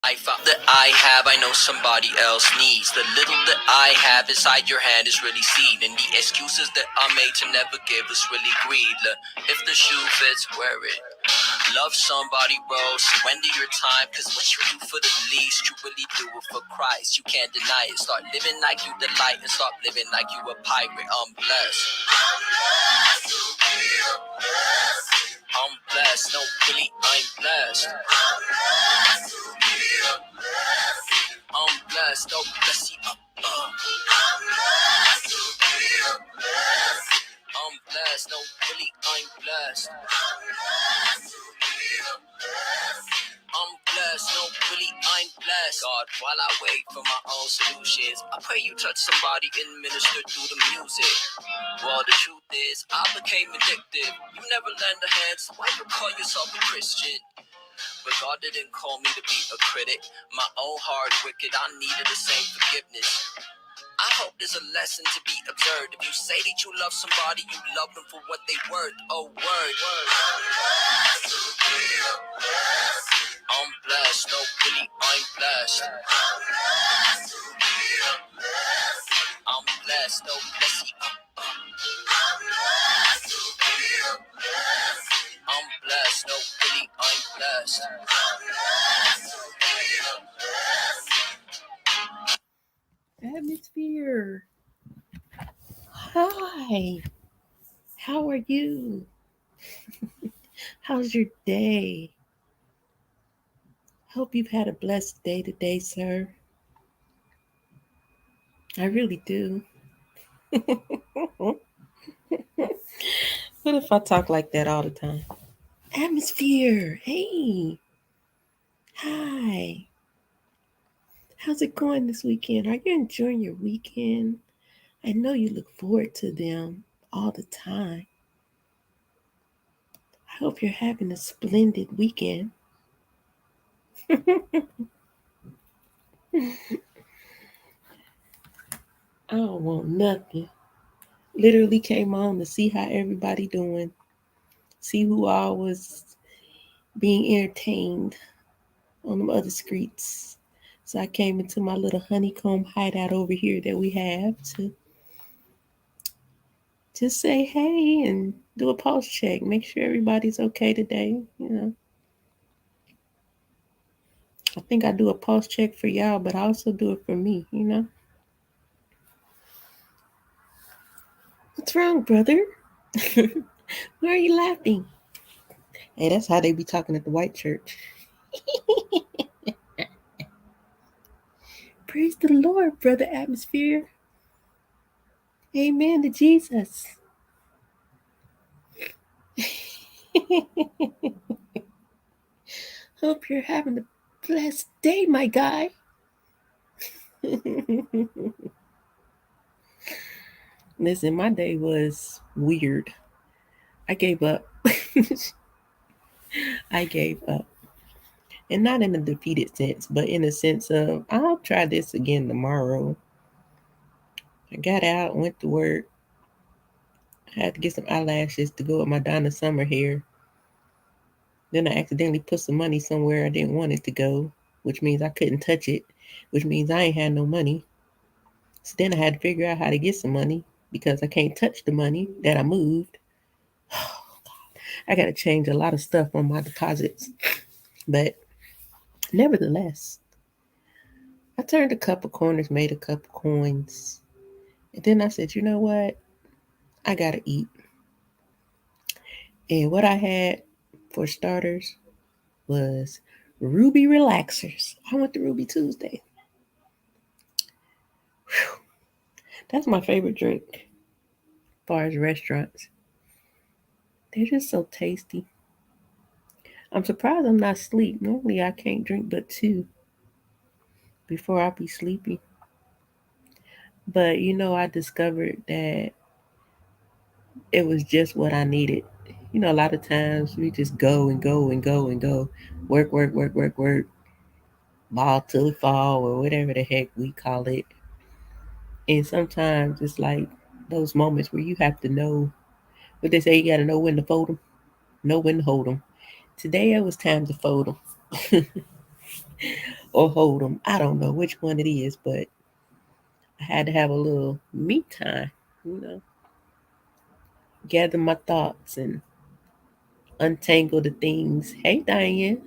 I found that I have, I know somebody else needs. The little that I have inside your hand is really seed. And the excuses that are made to never give us really greed. Look, if the shoe fits, wear it. Love somebody, bro. Surrender your time, cause what you do for the least, you really do it for Christ. You can't deny it. Start living like you delight and stop living like you a pirate. I'm blessed. I'm blessed. No, really, I'm blessed. I'm blessed. No, bless you. I'm blessed. No, really, I'm blessed. I'm blessed, no, really, I'm blessed. God, while I wait for my own solutions, I pray you touch somebody and minister through the music. Well, the truth is, I became addicted. You never lend a hand, so why you call yourself a Christian? But God didn't call me to be a critic. My own heart wicked, I needed the same forgiveness. I hope there's a lesson to be observed. If you say that you love somebody, you love them for what they worth. Oh, word. I'm blessed, no, really, I'm blessed. I'm blessed, no, bless you. I'm blessed, no, really, I'm blessed. Atmosphere. Hi. How are you? How's your day? Hope you've had a blessed day today, sir. I really do. What if I talk like that all the time? Atmosphere. Hey. Hi. How's it going this weekend? Are you enjoying your weekend? I know you look forward to them all the time. I hope you're having a splendid weekend. I don't want nothing. Literally came on to see how everybody doing, see who all was being entertained on the other streets. So I came into my little honeycomb hideout over here that we have to just say hey and do a pulse check, make sure everybody's okay today. I think I do a pulse check for y'all, but I also do it for me. What's wrong, brother? Why are you laughing? Hey, that's how they be talking at the white church. Praise the Lord, brother Atmosphere. Amen to Jesus. Hope you're having a blessed day, my guy. Listen, my day was weird. I gave up. I gave up. And not in a defeated sense, but in a sense of, I'll try this again tomorrow. I got out, went to work. I had to get some eyelashes to go with my Donna Summer hair. Then I accidentally put some money somewhere I didn't want it to go, which means I couldn't touch it, which means I ain't had no money. So then I had to figure out how to get some money because I can't touch the money that I moved. I got to change a lot of stuff on my deposits. But nevertheless, I turned a couple corners, made a couple coins. And then I said, you know what? I got to eat. And what I had for starters was Ruby Relaxers. I went to Ruby Tuesday. Whew. That's my favorite drink as far as restaurants. They're just so tasty. I'm surprised I'm not asleep. Normally I can't drink but two before I be sleepy. But I discovered that it was just what I needed. A lot of times we just go and go and go and go, work, work, work, work, work, ball till it fall or whatever the heck we call it. And sometimes it's like those moments where you have to know what they say. You got to know when to fold them, know when to hold them. Today it was time to fold them. or hold them. I don't know which one it is, but I had to have a little me time, you know, gather my thoughts and untangle the things. Hey, Diane,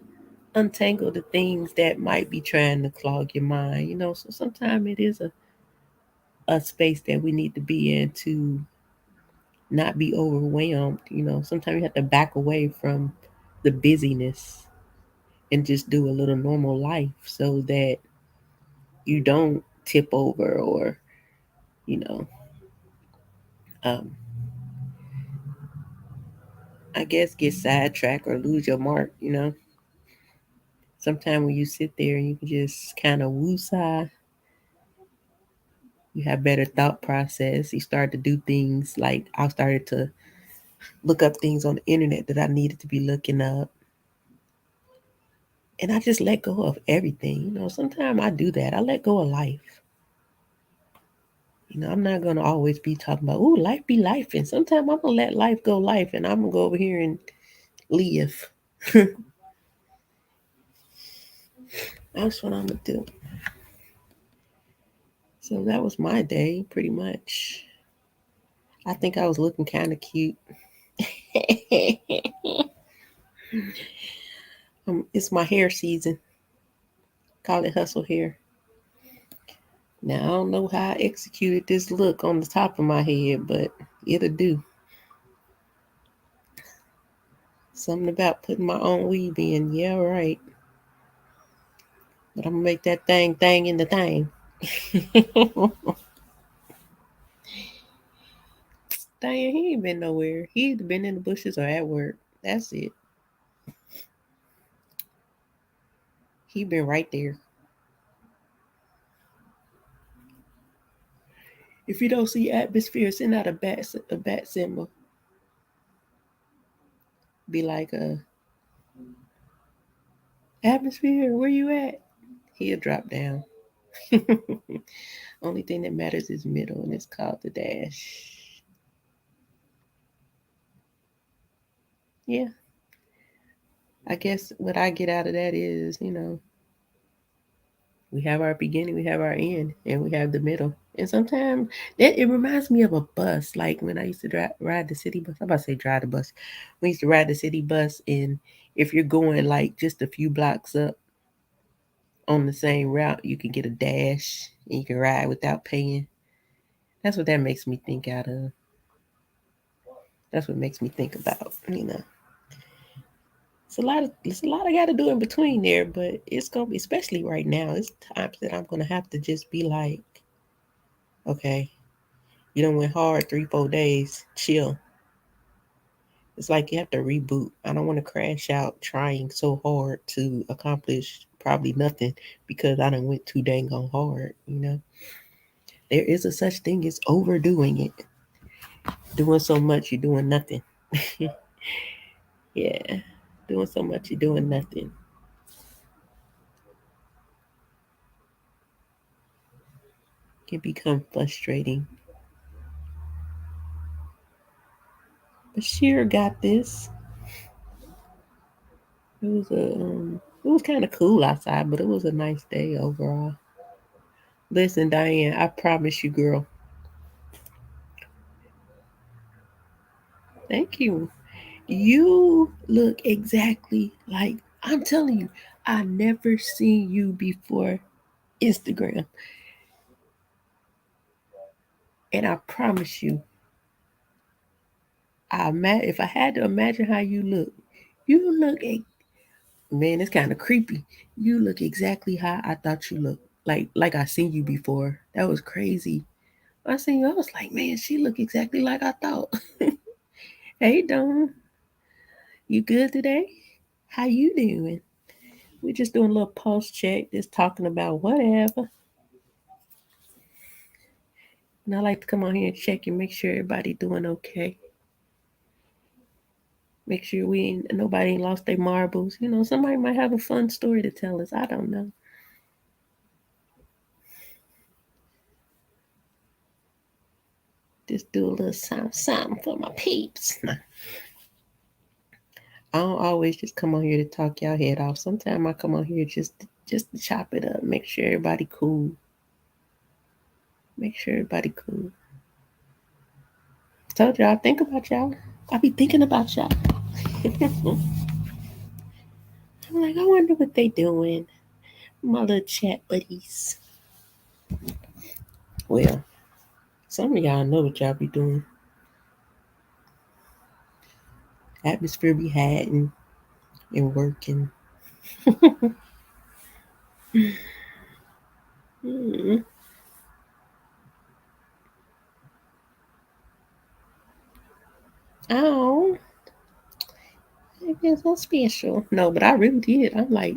untangle the things that might be trying to clog your mind, you know. So sometimes it is a space that we need to be in to not be overwhelmed, you know. Sometimes you have to back away from the busyness and just do a little normal life so that you don't tip over or, you know, um, I guess get sidetracked or lose your mark, you know. Sometimes when you sit there and you can just kind of woosah, you have better thought process. You start to do things like I started to look up things on the internet that I needed to be looking up. And I just let go of everything. You know, sometimes I do that. I let go of life. You know, I'm not gonna always be talking about, oh, life be life. And sometimes I'm gonna let life go life and I'm gonna go over here and live. That's what I'm gonna do. So that was my day, pretty much. I think I was looking kind of cute. It's my hair season. Call it hustle hair. Now I don't know how I executed this look on the top of my head, but it'll do. Something about putting my own weave in. Yeah, right. But I'm gonna make that thing in the thing. Diane, he ain't been nowhere. He either been in the bushes or at work. That's it. He been right there. If you don't see atmosphere, send out a bat symbol. Be like atmosphere, where you at? He'll drop down. Only thing that matters is middle, and it's called the dash. Yeah, I guess what I get out of that is, you know, we have our beginning, we have our end, and we have the middle. And sometimes it reminds me of a bus, like when I used to ride the city bus. I'm about to say drive the bus. We used to ride the city bus, and if you're going like just a few blocks up on the same route, you can get a dash and you can ride without paying. That's what that makes me think out of. That's what makes me think about, you know. It's a lot I gotta do in between there, but it's gonna be, especially right now, it's times that I'm gonna have to just be like, okay, you done went hard 3, 4 days, chill. It's like you have to reboot. I don't want to crash out trying so hard to accomplish probably nothing because I done went too dang on hard, you know. There is a such thing as overdoing it. Doing so much, you're doing nothing. Yeah. Doing so much, you're doing nothing. Can become frustrating. But Sheer got this. It was kind of cool outside, but it was a nice day overall. Listen, Diane, I promise you, girl. Thank you. You look exactly like, I'm telling you, I never seen you before Instagram. And I promise you, if I had to imagine how you look, man, it's kind of creepy. You look exactly how I thought you looked. Like I seen you before. That was crazy. I seen you, I was like, man, she look exactly like I thought. Hey, Dawn, you good today? How you doing? We're just doing a little pulse check, just talking about whatever. And I like to come on here and check and make sure everybody doing okay. Make sure nobody ain't lost their marbles. You know, somebody might have a fun story to tell us. I don't know. Just do a little something for my peeps. Nah, I don't always just come on here to talk y'all head off. Sometimes I come on here just just to chop it up, make sure everybody cool. Make sure everybody cool. Told y'all, I think about y'all. I be thinking about y'all. I'm like, I wonder what they doing. My little chat buddies. Well, some of y'all know what y'all be doing. Atmosphere be hiding and working. Mm. Oh, it feels so special. No, but I really did. I'm like,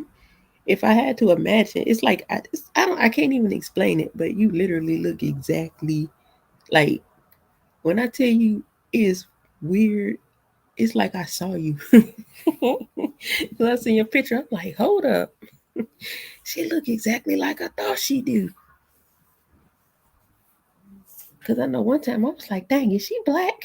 if I had to imagine, it's like I can't even explain it. But you literally look exactly like when I tell you it's weird. It's like I saw you. When I seen your picture, I'm like, hold up, she look exactly like I thought she do. Cause I know one time I was like, dang, is she black?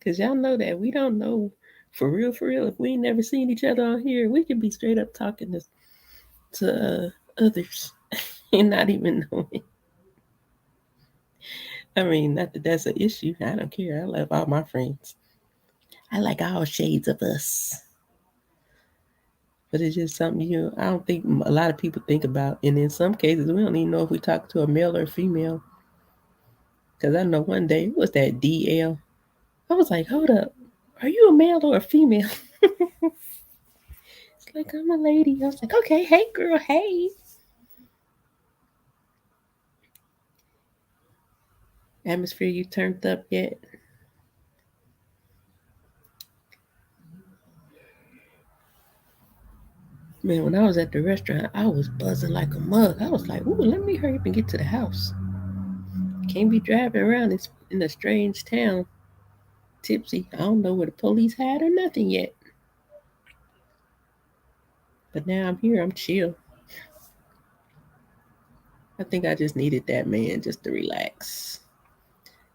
Cause y'all know that we don't know for real, for real. If we ain't never seen each other on here, we could be straight up talking to others and not even knowing. I mean, not that that's an issue. I don't care. I love all my friends. I like all shades of us. But it's just something I don't think a lot of people think about. And in some cases, we don't even know if we talk to a male or female. Because I know one day it was that DL. I was like, hold up, are you a male or a female? It's like, I'm a lady. I was like, okay, hey girl, hey. Atmosphere, you turned up yet? Man, when I was at the restaurant, I was buzzing like a mug. I was like, ooh, let me hurry up and get to the house. Can't be driving around in a strange town tipsy. I don't know where the police had or nothing yet. But now I'm here. I'm chill. I think I just needed that, man, just to relax.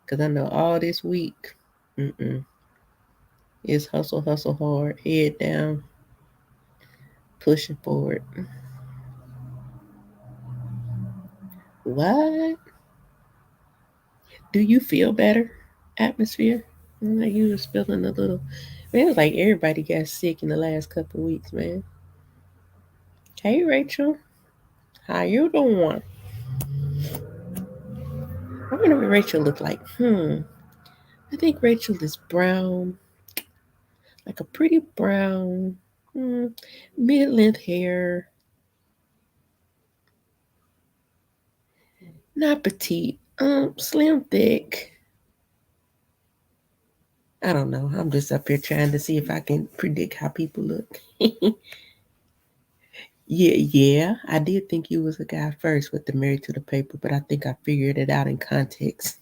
Because I know all this week, mm-mm, it's hustle, hustle hard, head down, pushing forward. What? Do you feel better? Atmosphere? Like you was feeling a little. Man, it was like everybody got sick in the last couple of weeks, man. Hey, Rachel. How you doing? I wonder what Rachel looked like. I think Rachel is brown, like a pretty brown, hmm, mid-length hair, not petite, slim, thick. I don't know. I'm just up here trying to see if I can predict how people look. Yeah. I did think you was a guy first with the Married to the Paper, but I think I figured it out in context.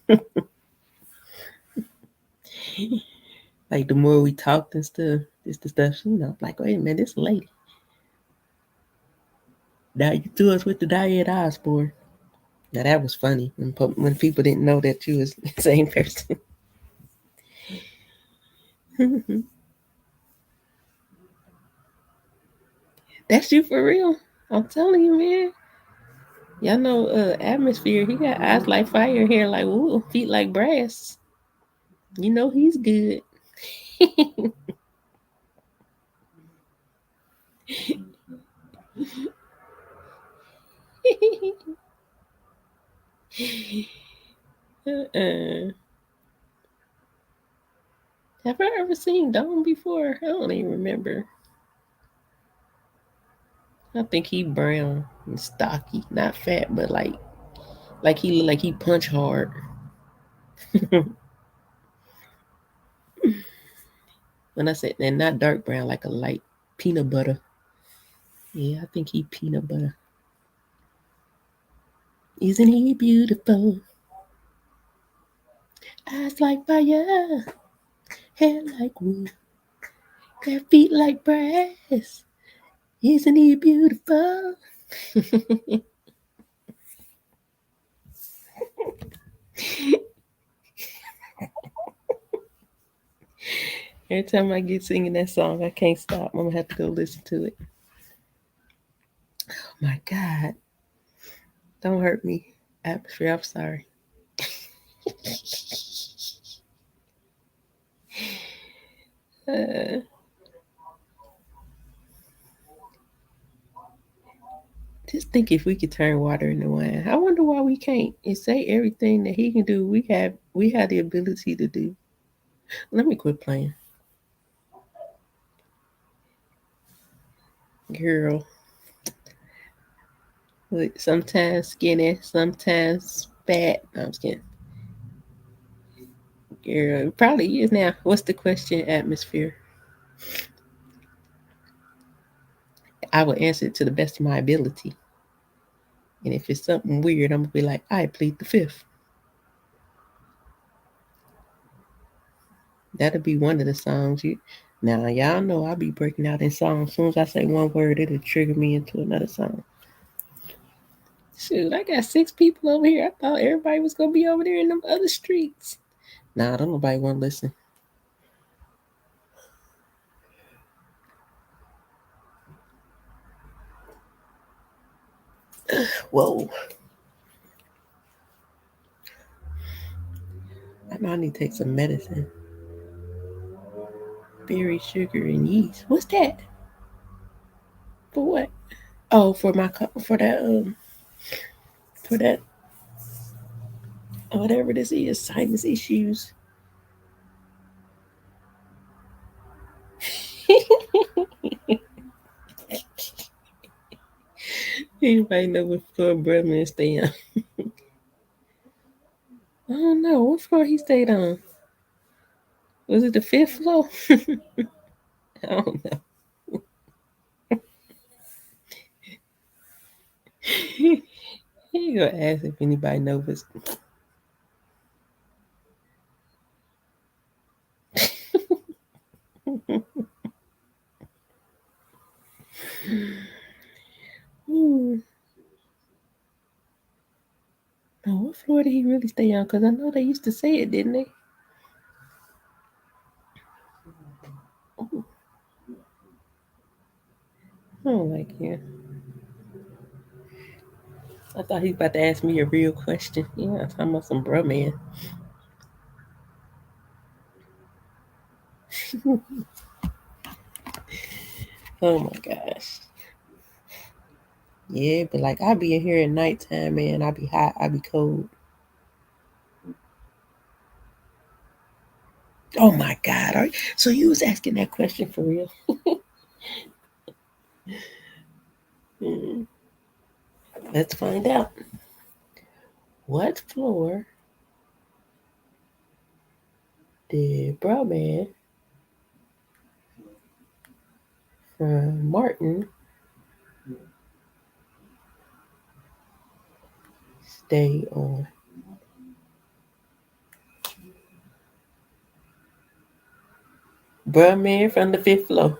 Like the more we talked and stuff, this the stuff, like, wait a minute, this lady. Now you threw us with the Diane Osborne. Now that was funny when people didn't know that you was the same person. That's you for real. I'm telling you, man. Y'all know Atmosphere, he got eyes like fire, hair like wool, feet like brass. You know he's good. uh, have I ever seen Dome before? I don't even remember. I think he brown and stocky, not fat, but like he look like he punch hard. When I said and not dark brown, like a light peanut butter. Yeah, I think he peanut butter. Isn't he beautiful? Eyes like fire, hair like wool, got feet like brass. Isn't he beautiful? Every time I get singing that song, I can't stop. I'm gonna have to go listen to it. Oh my God. Don't hurt me. Atmosphere, I'm sorry. Uh, just think if we could turn water into wine. I wonder why we can't. And say everything that he can do, we have the ability to do. Let me quit playing. Girl. Look, sometimes skinny, sometimes fat. No, I'm just kidding. Girl, it probably is now. What's the question, atmosphere? I will answer it to the best of my ability. And if it's something weird, I'm gonna be like, I plead the fifth. That'll be one of the songs you now y'all know I'll be breaking out in songs. As soon as I say one word, it'll trigger me into another song. Shoot, I got 6 people over here. I thought everybody was gonna be over there in them other streets. Nah, don't nobody wanna listen. Whoa. I might need to take some medicine. Berry sugar and yeast. What's that? For what? Oh, for my for that whatever this is, sinus issues. Anybody know what floor Brotman stay on? I don't know. What floor he stayed on? Was it the fifth floor? I don't know. He gonna ask if anybody knows. Hmm. Now, what floor did he really stay on? Because I know they used to say it, didn't they? Oh, I don't like him. I thought he was about to ask me a real question. Yeah, talking about some bro man. Oh my gosh. Yeah, but like I be in here at nighttime, man. I be hot. I be cold. Oh my God. So you was asking that question for real? Mm, let's find out. What floor did bro man from Martin stay on? Bro man from the fifth floor.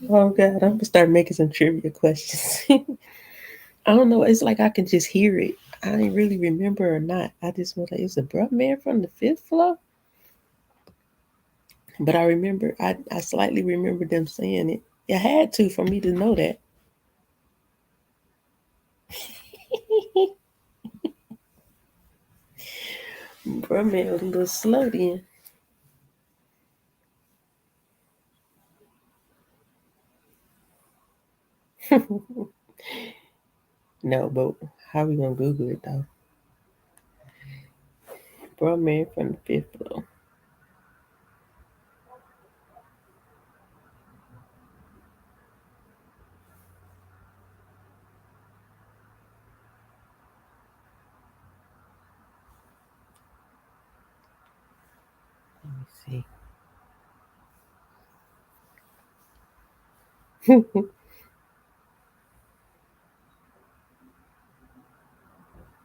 Oh God, I'm gonna start making some trivia questions. I don't know. It's like I can just hear it. I didn't really remember or not. I just was like, it's a bro man from the fifth floor. But I remember, I slightly remember them saying it. It had to for me to know that. Bro man was a little slow then. No, but how we gonna Google it though? Bro man from the fifth floor. Let me see.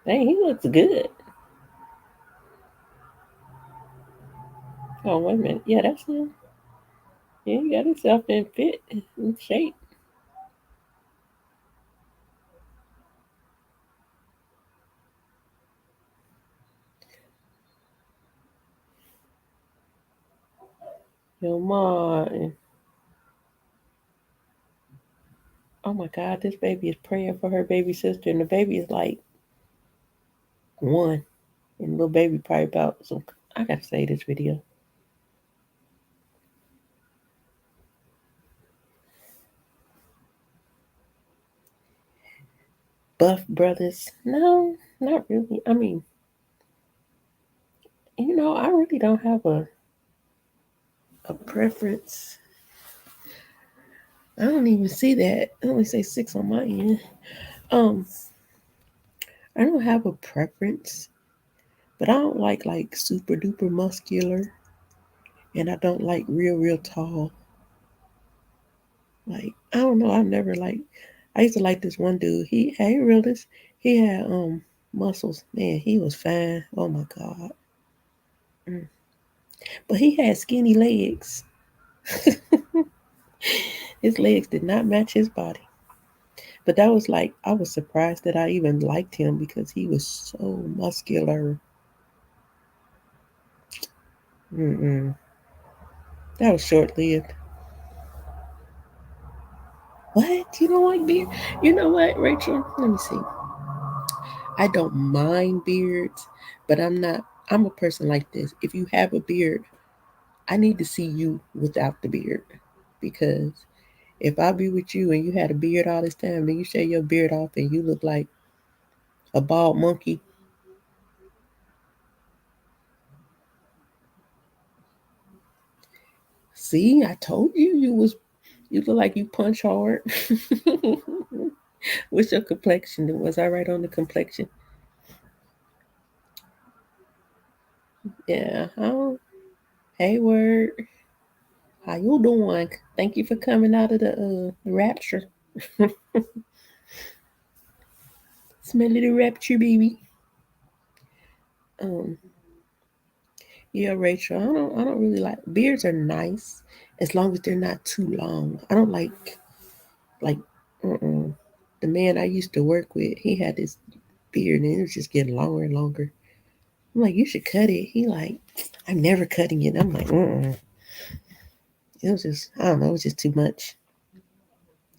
Hey, he looks good. Oh, wait a minute. Yeah, that's him. Yeah, he got himself in fit in shape. Yo, Martin. Oh my God, this baby is praying for her baby sister, and the baby is like one, and little baby probably about some. I gotta say this video. Buff Brothers. No, not really. I mean, I really don't have a preference. I don't even see that. I only say 6 on my end. Um, I don't have a preference, but I don't like super duper muscular, and I don't like real tall. Like I don't know. I've never like. I used to like this one dude. He realist. He had muscles. Man, he was fine. Oh my God. Mm. But he had skinny legs. His legs did not match his body. But that was like I was surprised that I even liked him because he was so muscular. Mm-mm. That was short lived. What? You don't like beard? You know what, Rachel? Let me see. I don't mind beards, but I'm not. I'm a person like this. If you have a beard, I need to see you without the beard because if I be with you and you had a beard all this time, then you shave your beard off and you look like a bald monkey. See, I told you look like you punch hard. What's your complexion? Was I right on the complexion? Yeah. Oh, hey, word. How you doing? Thank you for coming out of the rapture. Smelly the rapture, baby. Um, yeah, Rachel. I don't really like beards. Are nice as long as they're not too long. I don't like. Uh-uh. The man I used to work with, he had this beard and it was just getting longer and longer. I'm like, you should cut it. He like, I'm never cutting it. I'm like, it was just, I don't know, it was just too much.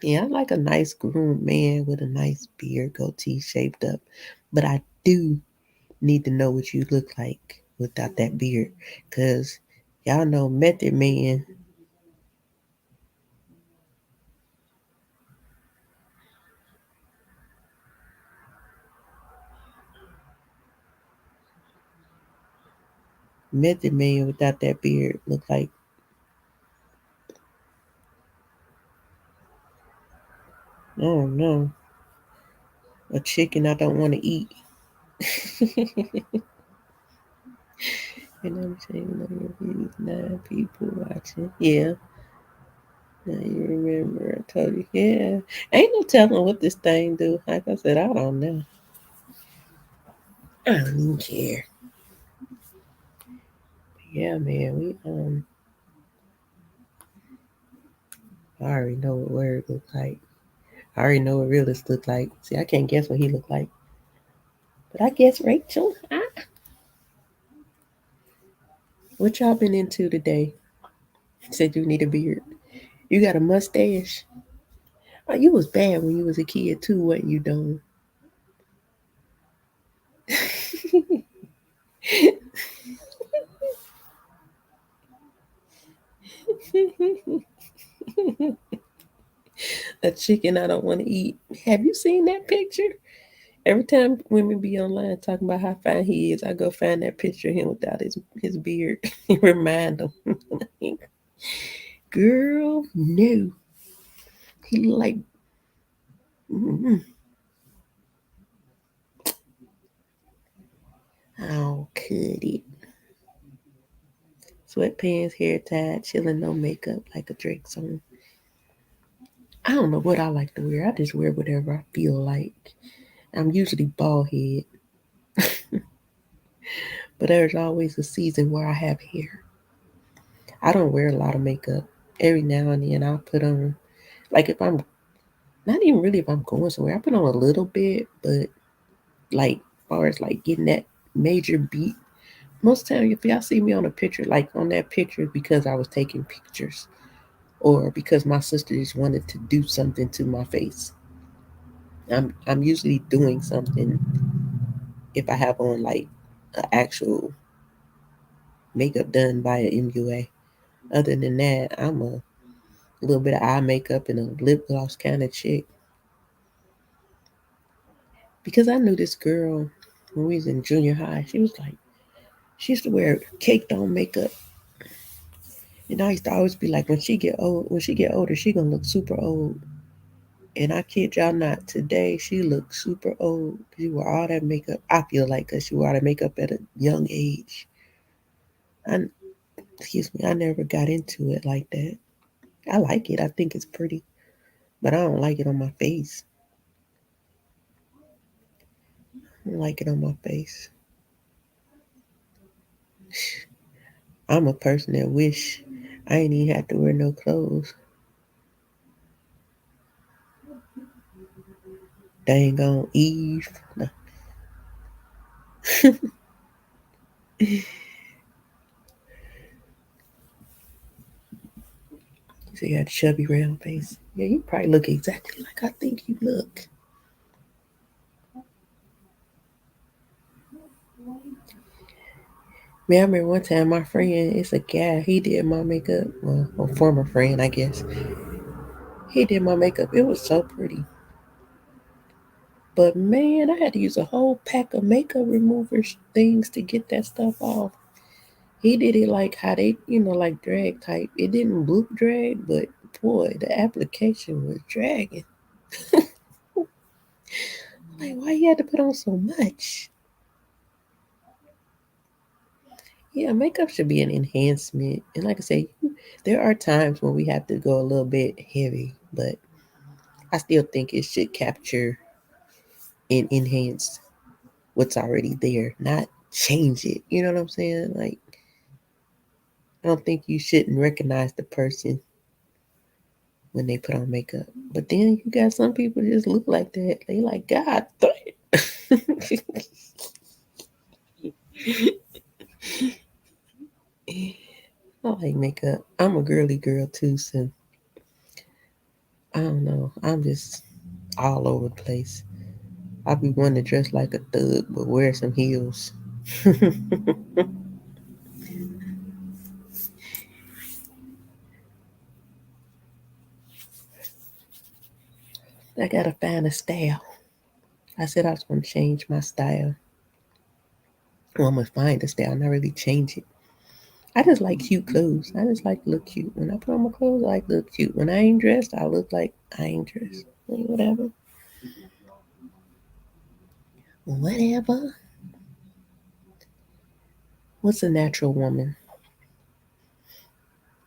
Yeah, I like a nice groomed man with a nice beard, goatee shaped up. But I do need to know what you look like without that beard. Because y'all know Method Man, Method Man without that beard look like, I don't know, a chicken I don't want to eat. And I'm saying, nine people watching. Yeah, now you remember I told you. Yeah, ain't no telling what this thing do. Like I said, I don't know. I don't even care. Yeah, man, I already know what word look like. I already know what realist look like. See, I can't guess what he look like, but I guess Rachel. What y'all been into today? Said you need a beard. You got a mustache. Oh, you was bad when you was a kid too, wasn't you, Don? A chicken I don't want to eat. Have you seen that picture? Every time women be online talking about how fine he is, I go find that picture of him without his beard and remind them. Girl, no. He like, mm, I'll cut it. Sweatpants, hair tied, chilling, no makeup, like a Drake song. I don't know what I like to wear. I just wear whatever I feel like. I'm usually bald head, but there's always a season where I have hair. I don't wear a lot of makeup. Every now and then I'll put on, like if I'm, not even really if I'm going somewhere, I put on a little bit, but like as far as like getting that major beat Most time, if y'all see me on a picture, like on that picture, because I was taking pictures, or because my sister just wanted to do something to my face. I'm usually doing something if I have on like an actual makeup done by an MUA. Other than that, I'm a little bit of eye makeup and a lip gloss kind of chick. Because I knew this girl when we was in junior high. She was like, she used to wear caked on makeup. And I used to always be like, when she get older, she gonna look super old. And I kid y'all not, today she looks super old. She wore all that makeup. I feel like because she wore all that makeup at a young age. I, excuse me, I never got into it like that. I like it. I think it's pretty, but I don't like it on my face. I don't like it on my face. I'm a person that wish I ain't even have to wear no clothes. Dang on Eve. No. So you got a chubby round face. Yeah, you probably look exactly like I think you look. Man, I remember one time my friend, it's a guy, he did my makeup. Well, a former friend, I guess. He did my makeup. It was so pretty. But man, I had to use a whole pack of makeup removers things to get that stuff off. He did it like how they, like drag type. It didn't look drag, but boy, the application was dragging. Like, why you had to put on so much? Yeah, makeup should be an enhancement. And like I say, there are times when we have to go a little bit heavy, but I still think it should capture and enhance what's already there, not change it. You know what I'm saying? Like, I don't think you shouldn't recognize the person when they put on makeup. But then you got some people just look like that. They like, God damn. I like makeup. I'm a girly girl too, so I don't know. I'm just all over the place. I be wanting to dress like a thug, but wear some heels. I gotta find a style. I said I was gonna change my style. Well, I'm gonna find a style, not really change it. I just like cute clothes. I just like to look cute. When I put on my clothes, I like to look cute. When I ain't dressed, I look like I ain't dressed. Whatever. Whatever. What's a natural woman?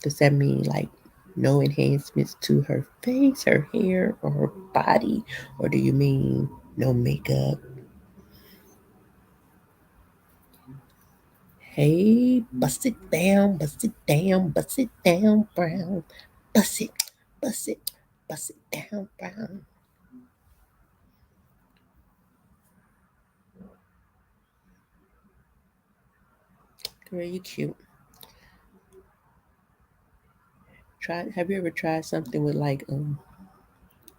Does that mean like no enhancements to her face, her hair, or her body? Or do you mean no makeup? Hey, bust it down, bust it down, brown. Bust it, bust it, bust it down, brown. Girl, you cute. Have you ever tried something with like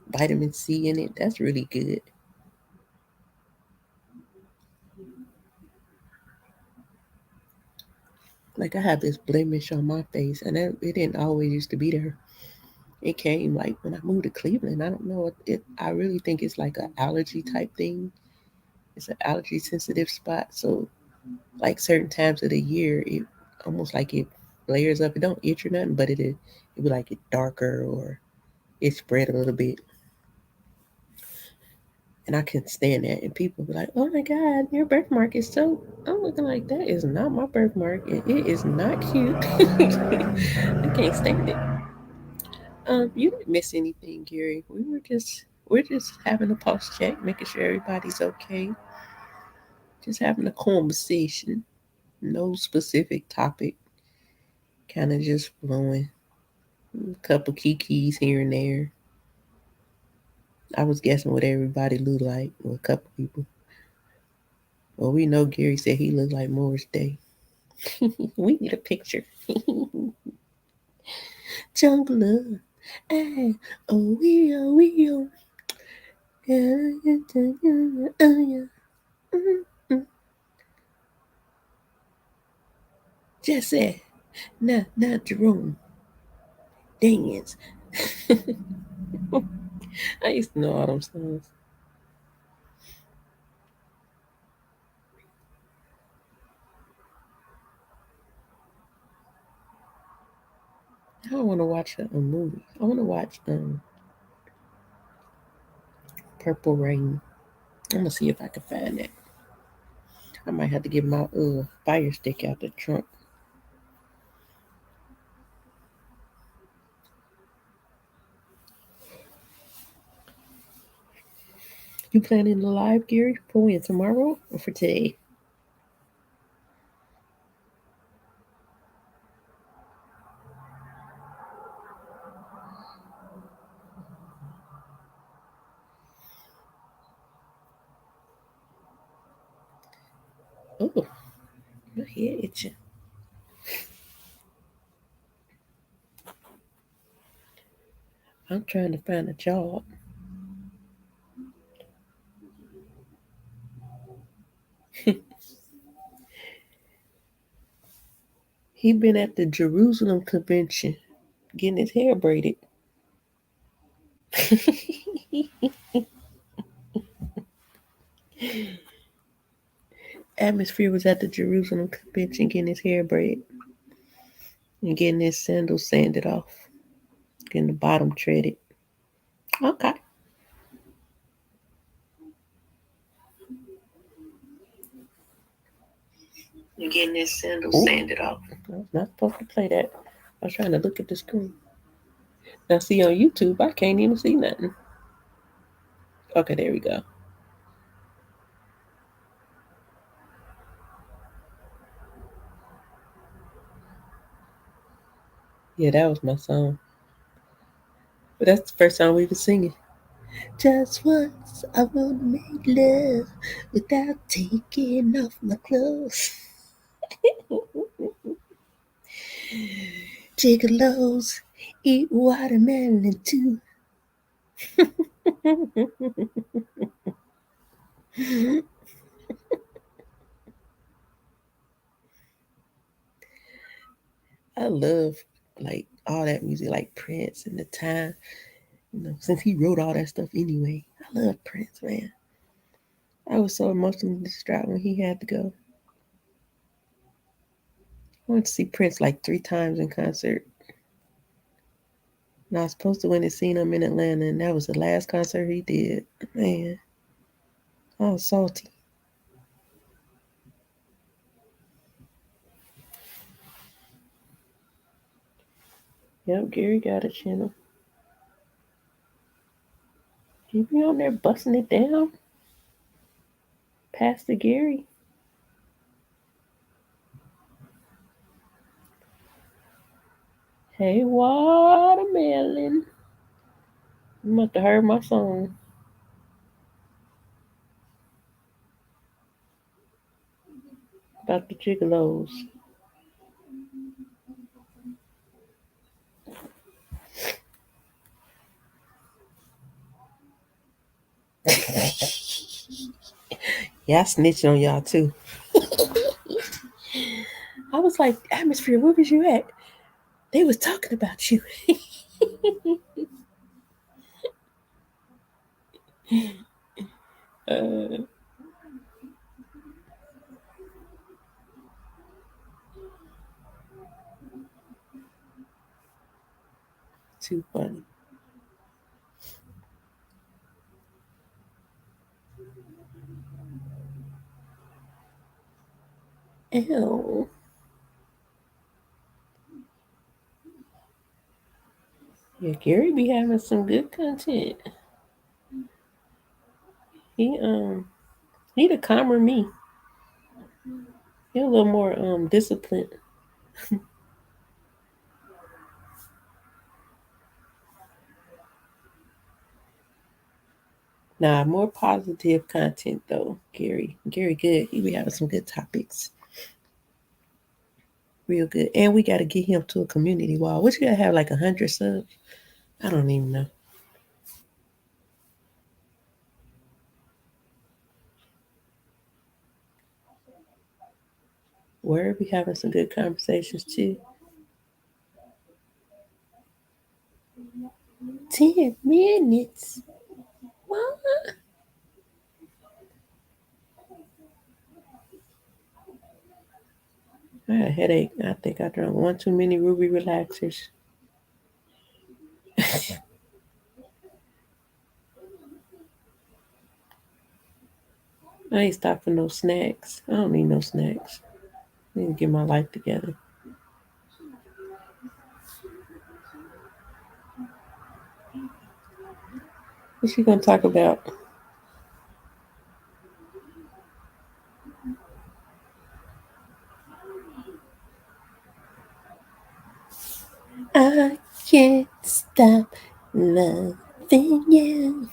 vitamin C in it? That's really good. Like I have this blemish on my face, and it didn't always used to be there. It came like when I moved to Cleveland. I don't know. I really think it's like an allergy type thing. It's an allergy sensitive spot. So like certain times of the year, it almost like it flares up. It don't itch or nothing, but it be like it darker or it spread a little bit. And I couldn't stand that. And people be like, "Oh my God, your birthmark is so." I'm looking like that is not my birthmark. It is not cute. I can't stand it. You didn't miss anything, Gary. We're just having a pulse check, making sure everybody's okay. Just having a conversation. No specific topic. Kind of just flowing. A couple kikis here and there. I was guessing what everybody looked like. Well, a couple people. Well, we know Gary said he looked like Morris Day. We need a picture. Jungle love. Hey, oh, we are, we are. Yeah, yeah, yeah, oh, yeah. Mm, mm. Jesse, not Jerome. Dance. I used to know all them songs. I don't want to watch a movie. I want to watch Purple Rain. I'm gonna see if I can find that. I might have to get my fire stick out the trunk. You planning the live, Gary, for when? Tomorrow or for today? Oh, my head itching. I'm trying to find a job. He been at the Jerusalem convention getting his hair braided. Atmosphere was at the Jerusalem convention getting his hair braided and getting his sandals sanded off, getting the bottom treaded. Okay. And getting his sandals sanded off. I was not supposed to play that. I was trying to look at the screen. Now, see on YouTube, I can't even see nothing. Okay, there we go. Yeah, that was my song. But that's the first time we were singing. Just once I wanna make love without taking off my clothes. Gigolos eat watermelon too. I love like all that music, like Prince and the time. Since he wrote all that stuff anyway. I love Prince, man. I was so emotionally distraught when he had to go. I went to see Prince like 3 times in concert. And I was supposed to win and seen him in Atlanta, and that was the last concert he did. Man, I was salty. Yep, Gary got a channel. He be on there busting it down. Pastor Gary. Hey, watermelon. You must have heard my song about the gigolos. Yeah, I snitched on y'all too. I was like, Atmosphere, where was you at? They was talking about you. uh, Too funny. Ew. Yeah, Gary be having some good content. He he the calmer me. He a little more disciplined. Nah, more positive content though. Gary good. He be having some good topics. real good. And we got to get him to a community wall. What you got to have like 100 subs? I don't even know. Where we having some good conversations too. 10 minutes. What? I had a headache. I think I drank one too many ruby relaxers. I ain't stopped for no snacks. I don't need no snacks. I need to get my life together. What you gonna talk about? I can't stop loving you.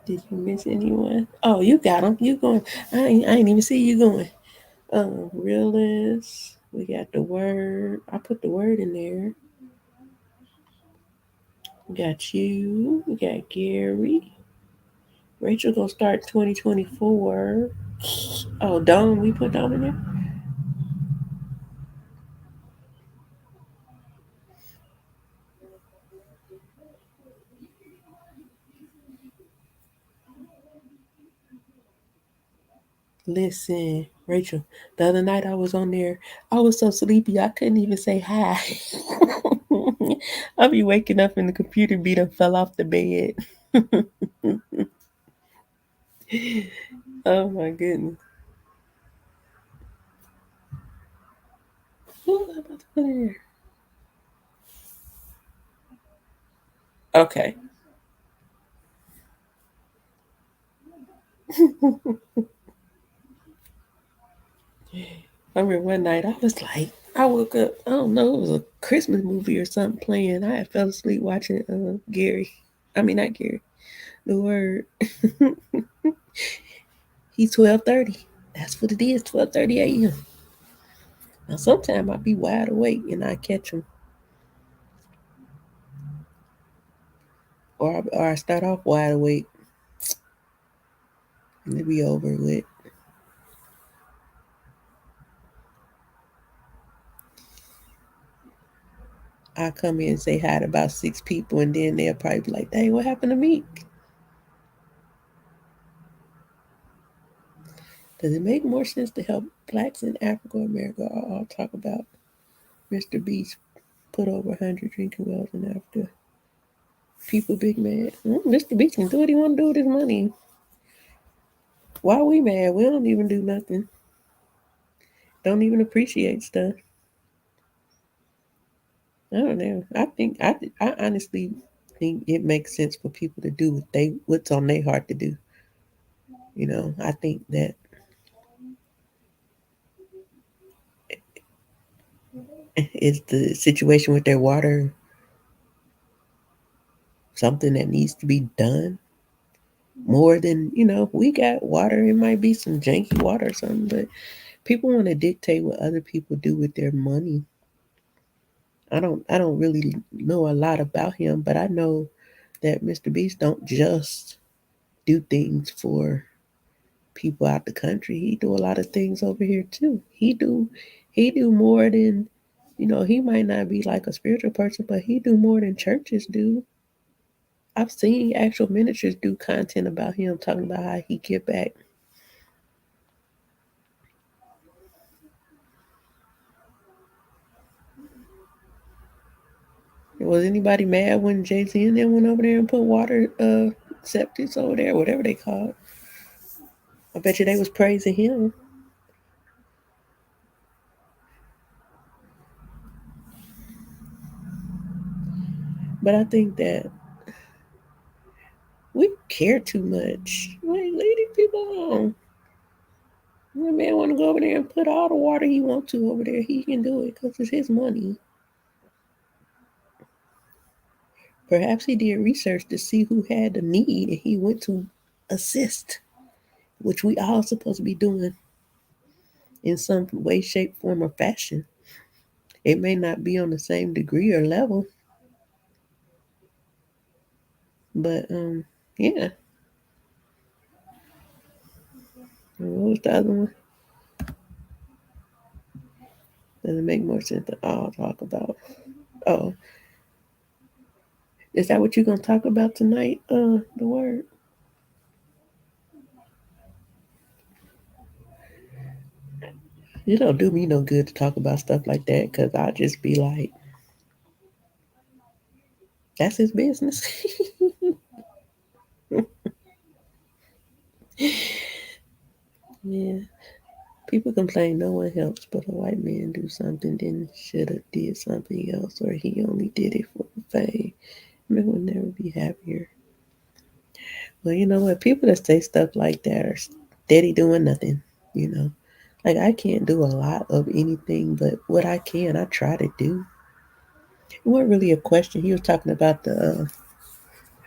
Did you miss anyone? Oh, you got them. You going? I ain't even see you going. Realist. We got the word. I put the word in there. We got you. We got Gary. Rachel gonna start 2024. Oh, Dome. We put Dome in there. Listen, Rachel. The other night I was on there. I was so sleepy I couldn't even say hi. I'll be waking up and the computer beat up fell off the bed. Oh my goodness. What was I about to put in there? Okay. I remember one night I was like, I woke up, I don't know, it was a Christmas movie or something playing. I had fell asleep watching Gary. I mean, not Gary. The word. He's 12:30. That's what it is, 12:30 a.m. Now, sometimes I be wide awake and I catch him. Or I start off wide awake and it be over with. I come in and say hi to about 6 people and then they'll probably be like, dang, what happened to me? Does it make more sense to help blacks in Africa or America? I'll talk about Mr. Beast put over 100 drinking wells in Africa. People big mad. Mr. Beast can do what he want to do with his money. Why we mad? We don't even do nothing. Don't even appreciate stuff. I don't know. I honestly think it makes sense for people to do what's on their heart to do. I think that is the situation with their water something that needs to be done more than we got water. It might be some janky water or something, but people want to dictate what other people do with their money. I don't really know a lot about him, but I know that Mr. Beast don't just do things for people out the country. He do a lot of things over here too. He do more than he might not be like a spiritual person, but he do more than churches do. I've seen actual ministers do content about him talking about how he give back. Was anybody mad when Jay-Z and them went over there and put water septics over there, whatever they call it? I bet you they was praising him. But I think that we care too much. Like, leave these people alone. The man want to go over there and put all the water he want to over there. He can do it because it's his money. Perhaps he did research to see who had the need and he went to assist, which we all supposed to be doing in some way, shape, form, or fashion. It may not be on the same degree or level, but yeah. What was the other one? Does it make more sense to all talk about? Oh, is that what you're gonna talk about tonight? The word. You don't do me no good to talk about stuff like that because I'll just be like, that's his business. Yeah. People complain no one helps, but a white man do something, then should have did something else, or he only did it for fame. Man would never be happier. Well, you know what? People that say stuff like that are steady doing nothing. You know, like I can't do a lot of anything, but what I can, I try to do. It wasn't really a question. He was talking about the.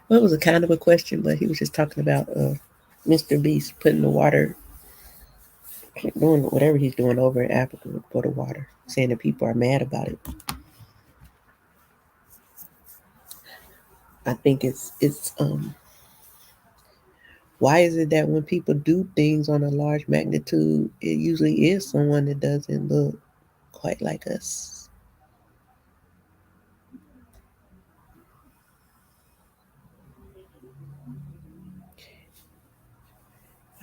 Well, it was a kind of a question, but he was just talking about Mr. Beast putting the water, doing whatever he's doing over in Africa for the water, saying that people are mad about it. I think it's why is it that when people do things on a large magnitude, it usually is someone that doesn't look quite like us.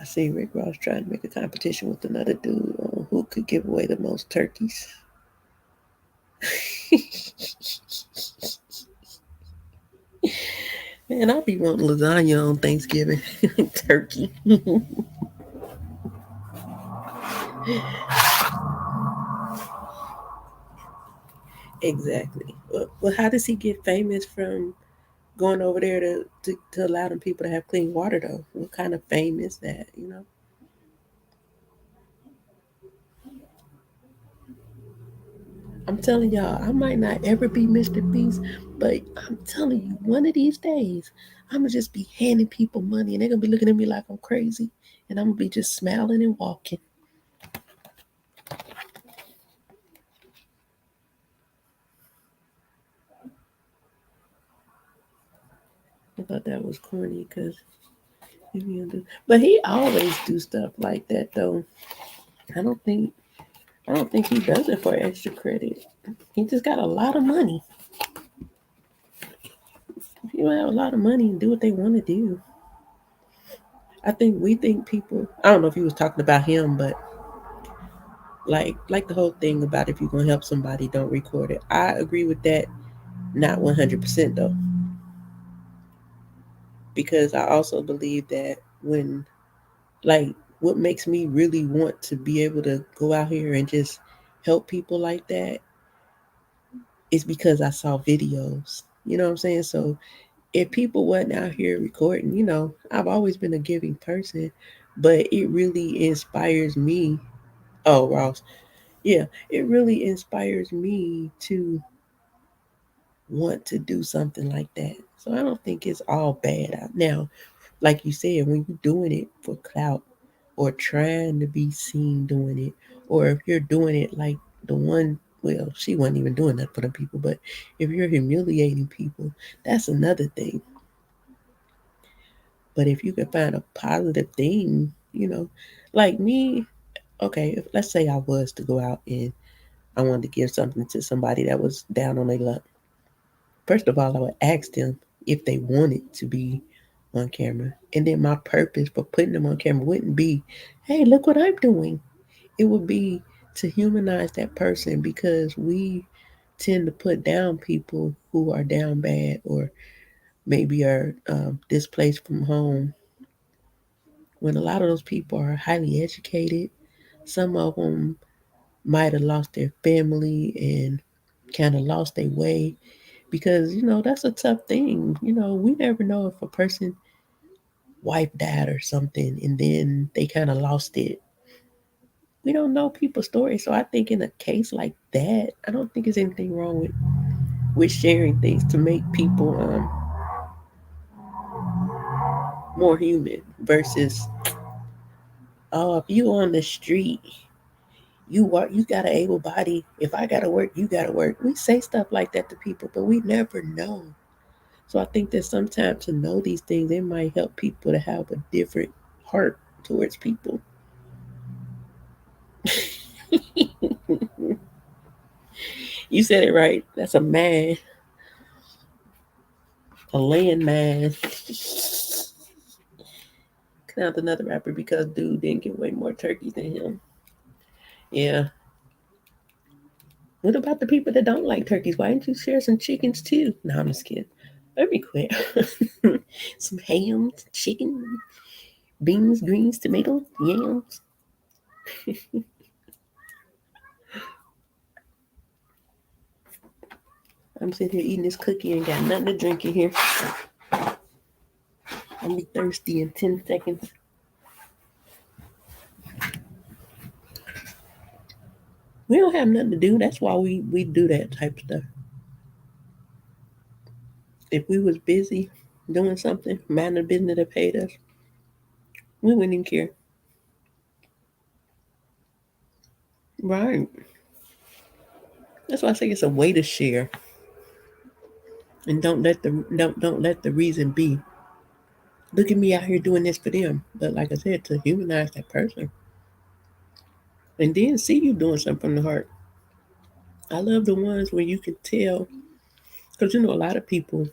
I see Rick Ross trying to make a competition with another dude on who could give away the most turkeys. Man, I'll be wanting lasagna on Thanksgiving. Turkey. Exactly. Well, how does he get famous from going over there to allow them people to have clean water, though? What kind of fame is that, you know? I'm telling y'all, I might not ever be Mr. Beast, but I'm telling you, one of these days, I'm gonna just be handing people money and they're gonna be looking at me like I'm crazy. And I'm gonna be just smiling and walking. I thought that was corny because but he always do stuff like that though. I don't think I don't think he does it for extra credit. He just got a lot of money. People have a lot of money and do what they want to do. I think we think people. I don't know if he was talking about him, but like the whole thing about if you're gonna help somebody, don't record it. I agree with that. Not 100% though, because I also believe that when like what makes me really want to be able to go out here and just help people like that is because I saw videos. You know what I'm saying? So if people wasn't out here recording, I've always been a giving person, but it really inspires me. Oh, Ross. Yeah, it really inspires me to want to do something like that. So I don't think it's all bad out now. Like you said, when you're doing it for clout or trying to be seen doing it, or if you're doing it like the one, well, she wasn't even doing that for the people, but if you're humiliating people, that's another thing. But if you can find a positive thing, like me, okay, if, let's say I was to go out and I wanted to give something to somebody that was down on their luck. First of all, I would ask them if they wanted to be on camera. And then my purpose for putting them on camera wouldn't be, hey, look what I'm doing. It would be to humanize that person because we tend to put down people who are down bad or maybe are displaced from home when a lot of those people are highly educated. Some of them might have lost their family and kind of lost their way because that's a tough thing. We never know if a person wife died or something and then they kind of lost it. We don't know people's stories, so I think in a case like that, I don't think there's anything wrong with with sharing things to make people more human versus, oh, if you on the street, you got an able body. If I gotta work, you gotta work. We say stuff like that to people, but we never know. So I think that sometimes to know these things, it might help people to have a different heart towards people. You said it right. That's a man, a landman. Not another rapper because dude didn't give away more turkeys than him. Yeah. What about the people that don't like turkeys? Why didn't you share some chickens too? No, I'm just kidding. Let me quit. Some ham, chicken, beans, greens, tomatoes, yams. I'm sitting here eating this cookie and got nothing to drink in here. I'll be thirsty in 10 seconds. We don't have nothing to do. That's why we do that type of stuff. If we was busy doing something, minding the business that paid us, we wouldn't even care. Right. That's why I say it's a way to share. And don't let the reason be, look at me out here doing this for them. But like I said, to humanize that person. And then see you doing something from the heart. I love the ones where you can tell, because a lot of people,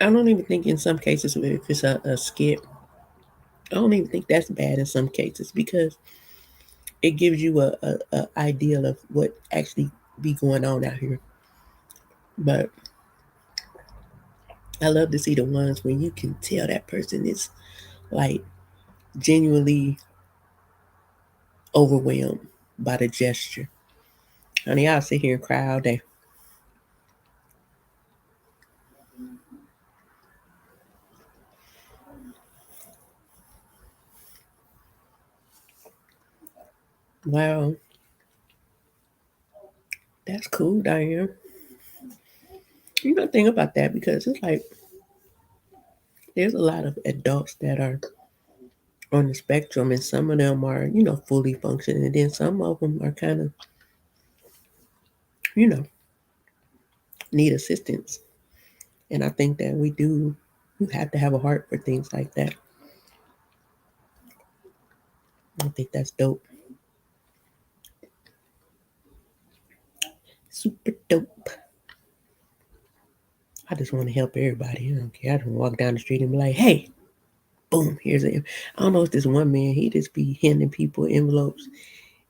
I don't even think in some cases if it's a skit, I don't even think that's bad in some cases because it gives you a idea of what actually be going on out here. But I love to see the ones when you can tell that person is like genuinely overwhelmed by the gesture. Honey, I'll sit here and cry all day. Wow, that's cool, Diane. You know, think about that because it's like there's a lot of adults that are on the spectrum, and some of them are, fully functioning, and then some of them are kind of, you know, need assistance. And I think that you have to have a heart for things like that. I think that's dope. Super dope. I just want to help everybody. I don't care. I don't walk down the street and be like, hey, boom, here's a. I don't know if this one man, he just be handing people envelopes.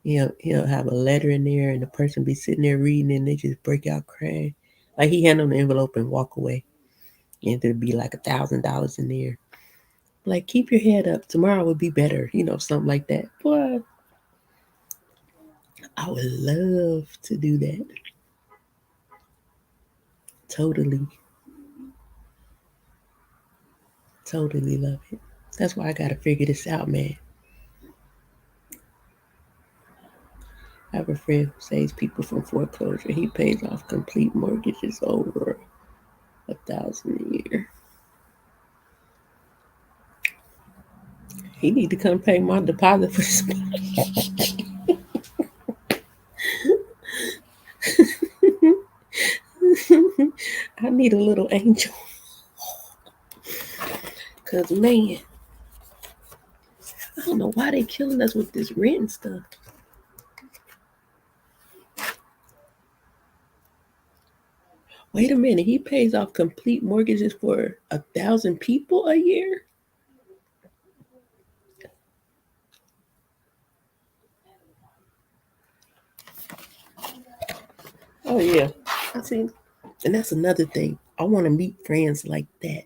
He'll have a letter in there, and the person be sitting there reading, and they just break out crying. Like he hand them the envelope and walk away, and there'd be like $1,000 in there. Like keep your head up. Tomorrow will be better. Something like that. But I would love to do that. Totally, totally love it. That's why I gotta figure this out, man. I have a friend who saves people from foreclosure. He pays off complete mortgages over 1,000 a year. He need to come pay my deposit for this. I need a little angel. Cause man, I don't know why they killing us with this rent and stuff. Wait a minute, he pays off complete mortgages for 1,000 people a year? Oh yeah. I see. And that's another thing. I want to meet friends like that.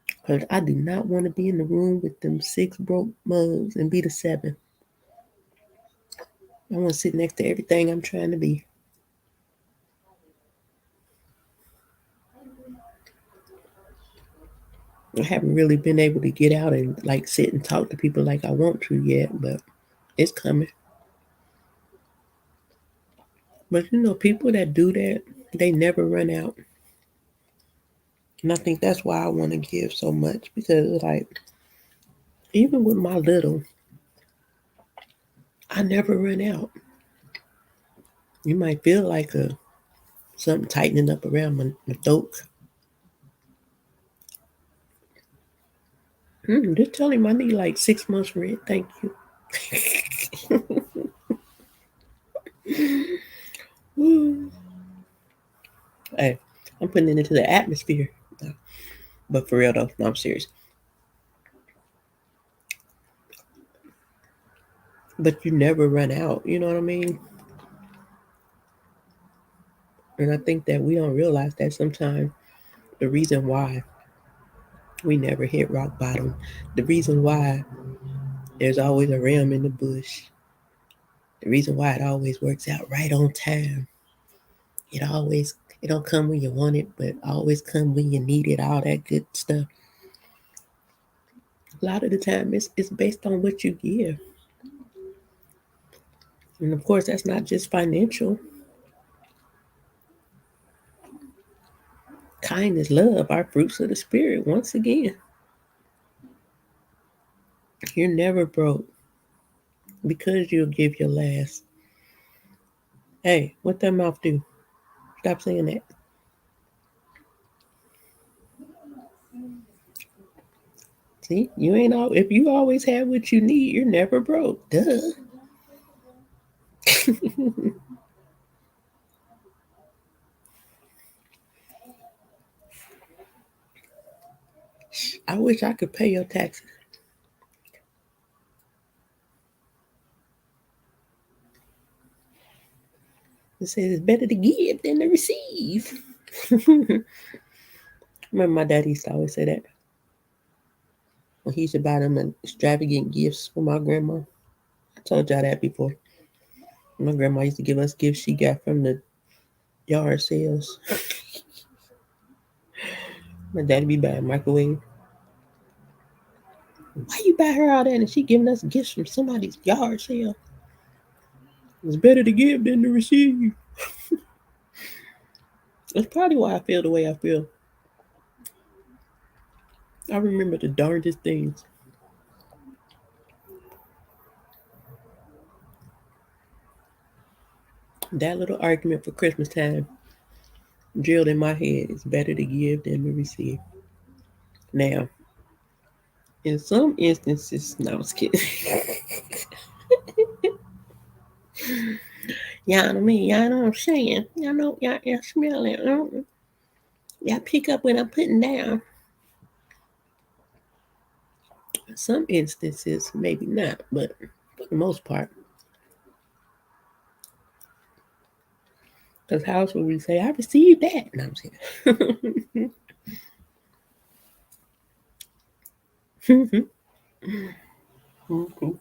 Because I do not want to be in the room with them six broke mugs and be the seven. I want to sit next to everything I'm trying to be. I haven't really been able to get out and like sit and talk to people like I want to yet, but it's coming. But people that do that, they never run out. And I think that's why I want to give so much because, like, even with my little, I never run out. You might feel like something tightening up around my throat. Just tell him I need like 6 months rent. Thank you. Hey, I'm putting it into the atmosphere. No, but for real though, no, I'm serious. But you never run out. You know what I mean? And I think that we don't realize that sometimes the reason why we never hit rock bottom, the reason why there's always a ram in the bush, the reason why it always works out right on time. It don't come when you want it, but always come when you need it, all that good stuff. A lot of the time it's based on what you give. And of course that's not just financial. Kindness, love, our fruits of the spirit. Once again, you're never broke because you'll give your last. Hey, what that mouth do? Stop saying that. See, you ain't all. If you always have what you need, you're never broke. Duh. I wish I could pay your taxes. It says it's better to give than to receive. Remember, my dad used to always say that when he used to buy them extravagant gifts for my grandma. I told y'all that before. My grandma used to give us gifts she got from the yard sales. My daddy be buying microwave. Why you buy her all that and she giving us gifts from somebody's yard sale? It's better to give than to receive. That's probably why I feel the way I feel. I remember the darndest things. That little argument for Christmas time drilled in my head. It's better to give than to receive. Now, in some instances, no, I was kidding. Y'all know me. Y'all know what I'm saying. Y'all smell it. Y'all pick up what I'm putting down. Some instances, maybe not, but for the most part. Because how else would we say, I received that? No, I'm saying. Too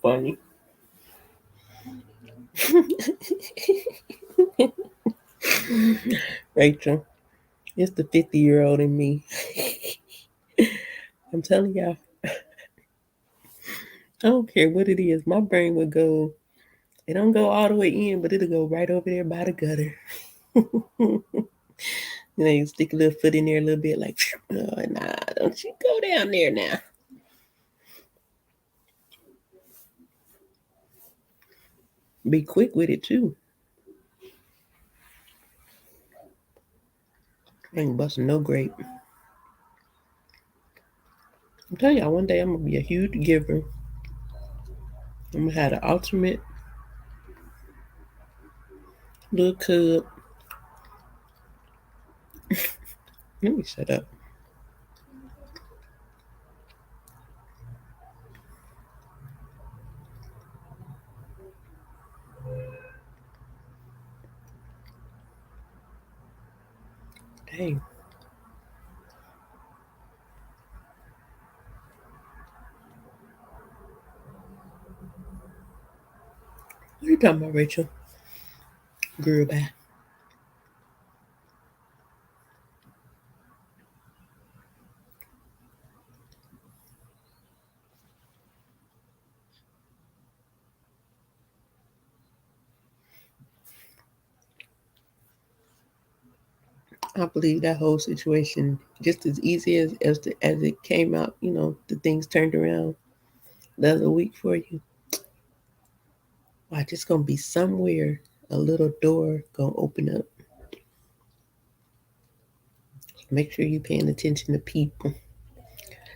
funny. Rachel, it's the 50-year-old in me. I'm telling y'all, I don't care what it is. My brain would go, it don't go all the way in, but it'll go right over there by the gutter. You stick a little foot in there a little bit, like, oh, nah, don't you go down there now. Be quick with it too. I ain't busting no grape. I'm telling y'all, one day I'm gonna be a huge giver. I'm gonna have the ultimate little cub. Let me shut up. Dang. What are you talking about, Rachel? Girl, bye. I believe that whole situation, just as easy as it came out, the things turned around the other week for you. Watch, it's gonna be somewhere a little door gonna open up. Make sure you're paying attention to people,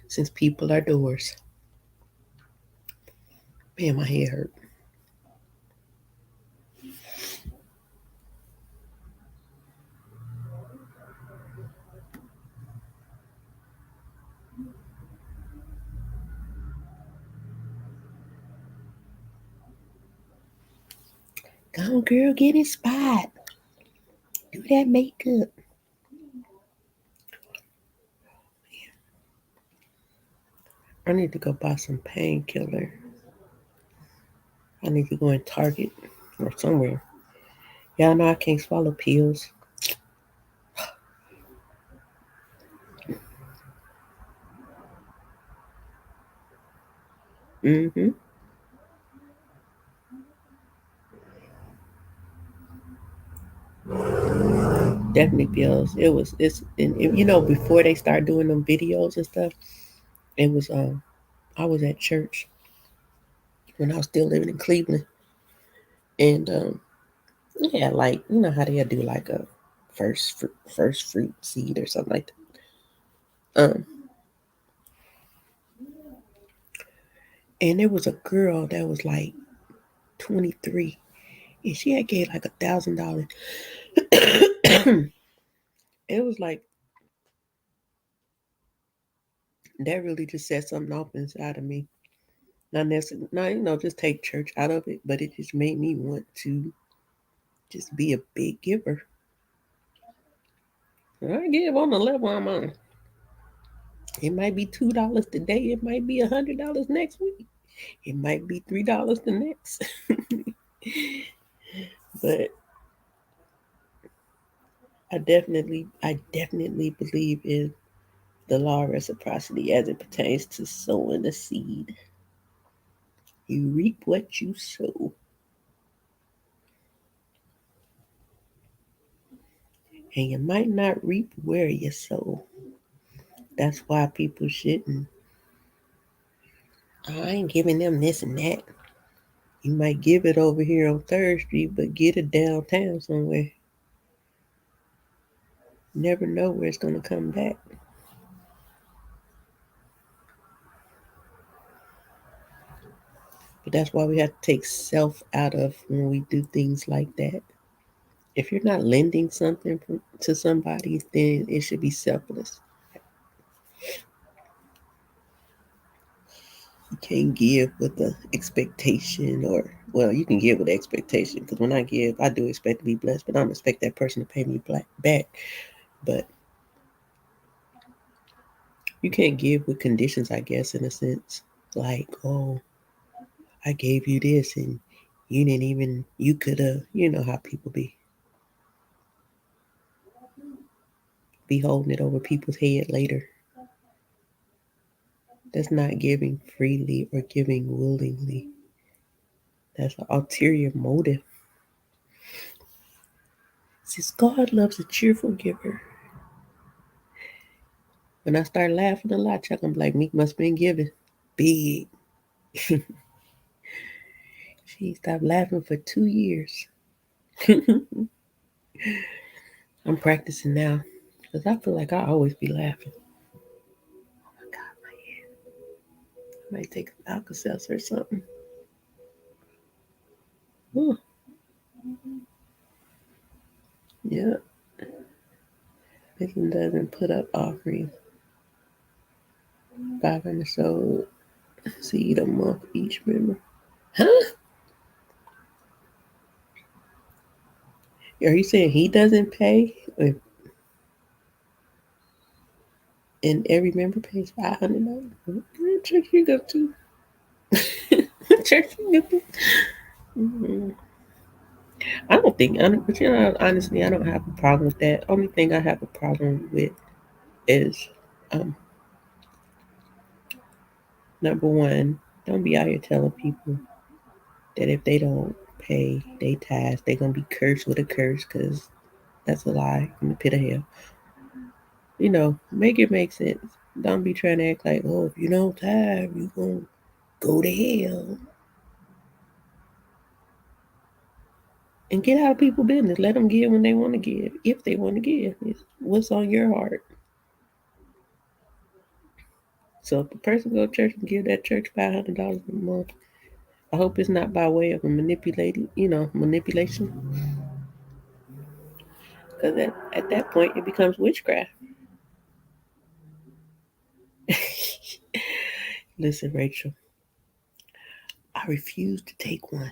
since people are doors. Man, my head hurt. Go on, girl, get in spot. Do that makeup. I need to go buy some painkiller. I need to go in Target or somewhere. Y'all know I can't swallow pills. Mm-hmm. Definitely pills. Before they start doing them videos and stuff, it was I was at church when I was still living in Cleveland, and yeah, like how they do like a first fruit seed or something like that. And there was a girl that was like 23, and she had gave like $1,000. It was like that really just set something off inside of me. Not necessarily, not just take church out of it, but it just made me want to just be a big giver. I give on the level I'm on. It might be $2 today. It might be $100 next week. It might be $3 the next. But I definitely believe in the law of reciprocity as it pertains to sowing a seed. You reap what you sow. And you might not reap where you sow. That's why people shouldn't. I ain't giving them this and that. You might give it over here on 3rd Street, but get it downtown somewhere. Never know where it's going to come back. But that's why we have to take self out of when we do things like that. If you're not lending something to somebody, then it should be selfless. You can't give with the expectation, or, well, you can give with the expectation, because when I give, I do expect to be blessed, but I don't expect that person to pay me back. But you can't give with conditions, I guess, in a sense. Like, oh, I gave you this and you could have, how people be holding it over people's head later. That's not giving freely or giving willingly. That's an ulterior motive. Since God loves a cheerful giver. When I start laughing a lot, Chuck, I'm like, Meek must been giving. Big. She stopped laughing for 2 years. I'm practicing now because I feel like I always be laughing. Oh my God, my head. I might take an Alka-Seltzer or something. Ooh. Yeah. Vision doesn't put up offerings. 500 sold seed a month each member. Huh? Are you saying he doesn't pay? And every member pays $500? What church you go to? Church you go to? Mm-hmm. I don't think, but honestly, I don't have a problem with that. Only thing I have a problem with is, um, number one, don't be out here telling people that if they don't pay they tithes, they're gonna be cursed with a curse, because that's a lie from the pit of hell. Make it make sense. Don't be trying to act like, oh, if you don't tithe, you gonna go to hell. And get out of people's business. Let them give when they want to give, if they want to give. It's what's on your heart. So if the person go to church and give that church $500 a month, I hope it's not by way of a manipulation. Because at that point, it becomes witchcraft. Listen, Rachel, I refuse to take one.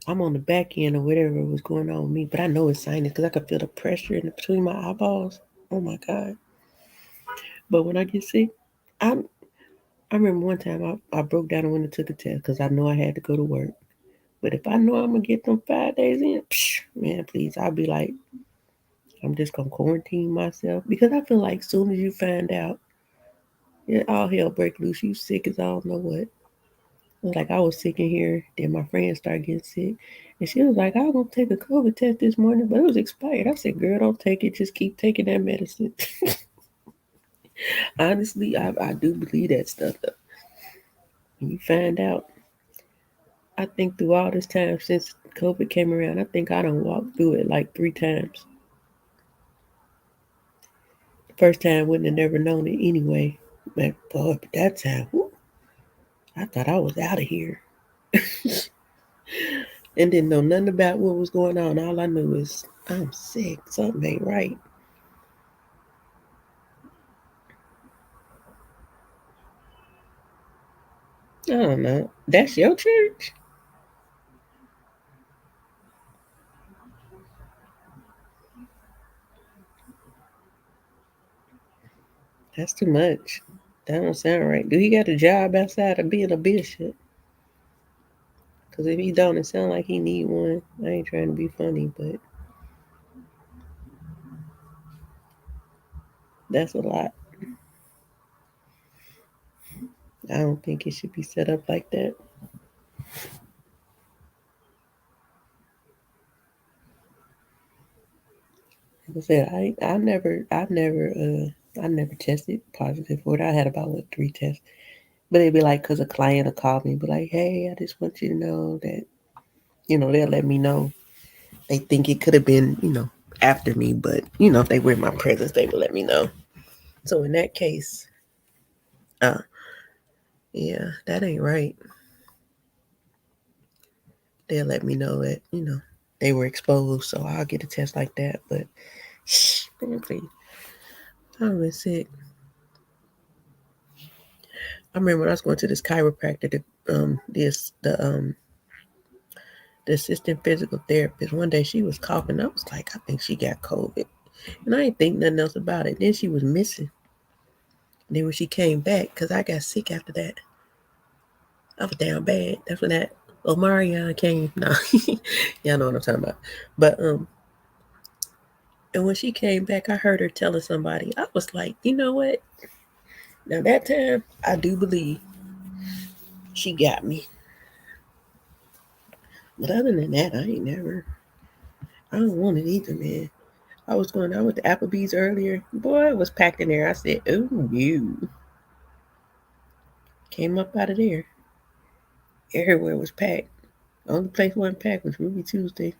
I'm on the back end of whatever was going on with me, but I know it's sinus because I could feel the pressure in between my eyeballs. Oh my God. But when I get sick, I remember one time I broke down and went and took a test because I know I had to go to work. But if I know I'm gonna get them 5 days in, man, please, I'll be like, I'm just gonna quarantine myself because I feel like soon as you find out, all hell break loose. You sick as I don't know what. Like I was sick in here, then my friend started getting sick, and she was like, "I was gonna take a COVID test this morning, but it was expired." I said, "Girl, don't take it. Just keep taking that medicine." Honestly, I do believe that stuff. Though. When you find out, I think through all this time since COVID came around, I think I done walked through it like 3 times. The first time wouldn't have never known it anyway, but boy, but that time, whew, I thought I was out of here. And didn't know nothing about what was going on. All I knew is I'm sick. Something ain't right. I don't know. That's your church? That's too much. That don't sound right. Do he got a job outside of being a bishop? Because if he don't, it sound like he need one. I ain't trying to be funny, but that's a lot. I don't think it should be set up like that. Like I said, I never tested positive for it. I had about what 3 tests, but it'd be like because a client will call me and be like, "Hey, I just want you to know that they'll let me know. They think it could have been after me, but if they were in my presence, they would let me know." So in that case, uh, yeah, that ain't right. They'll let me know that they were exposed, so I'll get a test like that. But man, please, I've been sick. I remember when I was going to this chiropractor, the assistant physical therapist. One day she was coughing. I was like, I think she got COVID, and I didn't think nothing else about it. Then she was missing. And then when she came back, cause I got sick after that, I was down bad. That's when that Omarion came. No, y'all know what I'm talking about. But and when she came back, I heard her telling somebody. I was like, you know what? Now that time, I do believe she got me. But other than that, I ain't never. I don't want it either, man. I went to Applebee's earlier. Boy, it was packed in there. I said, oh, you. Came up out of there. Everywhere was packed. The only place wasn't packed was Ruby Tuesday.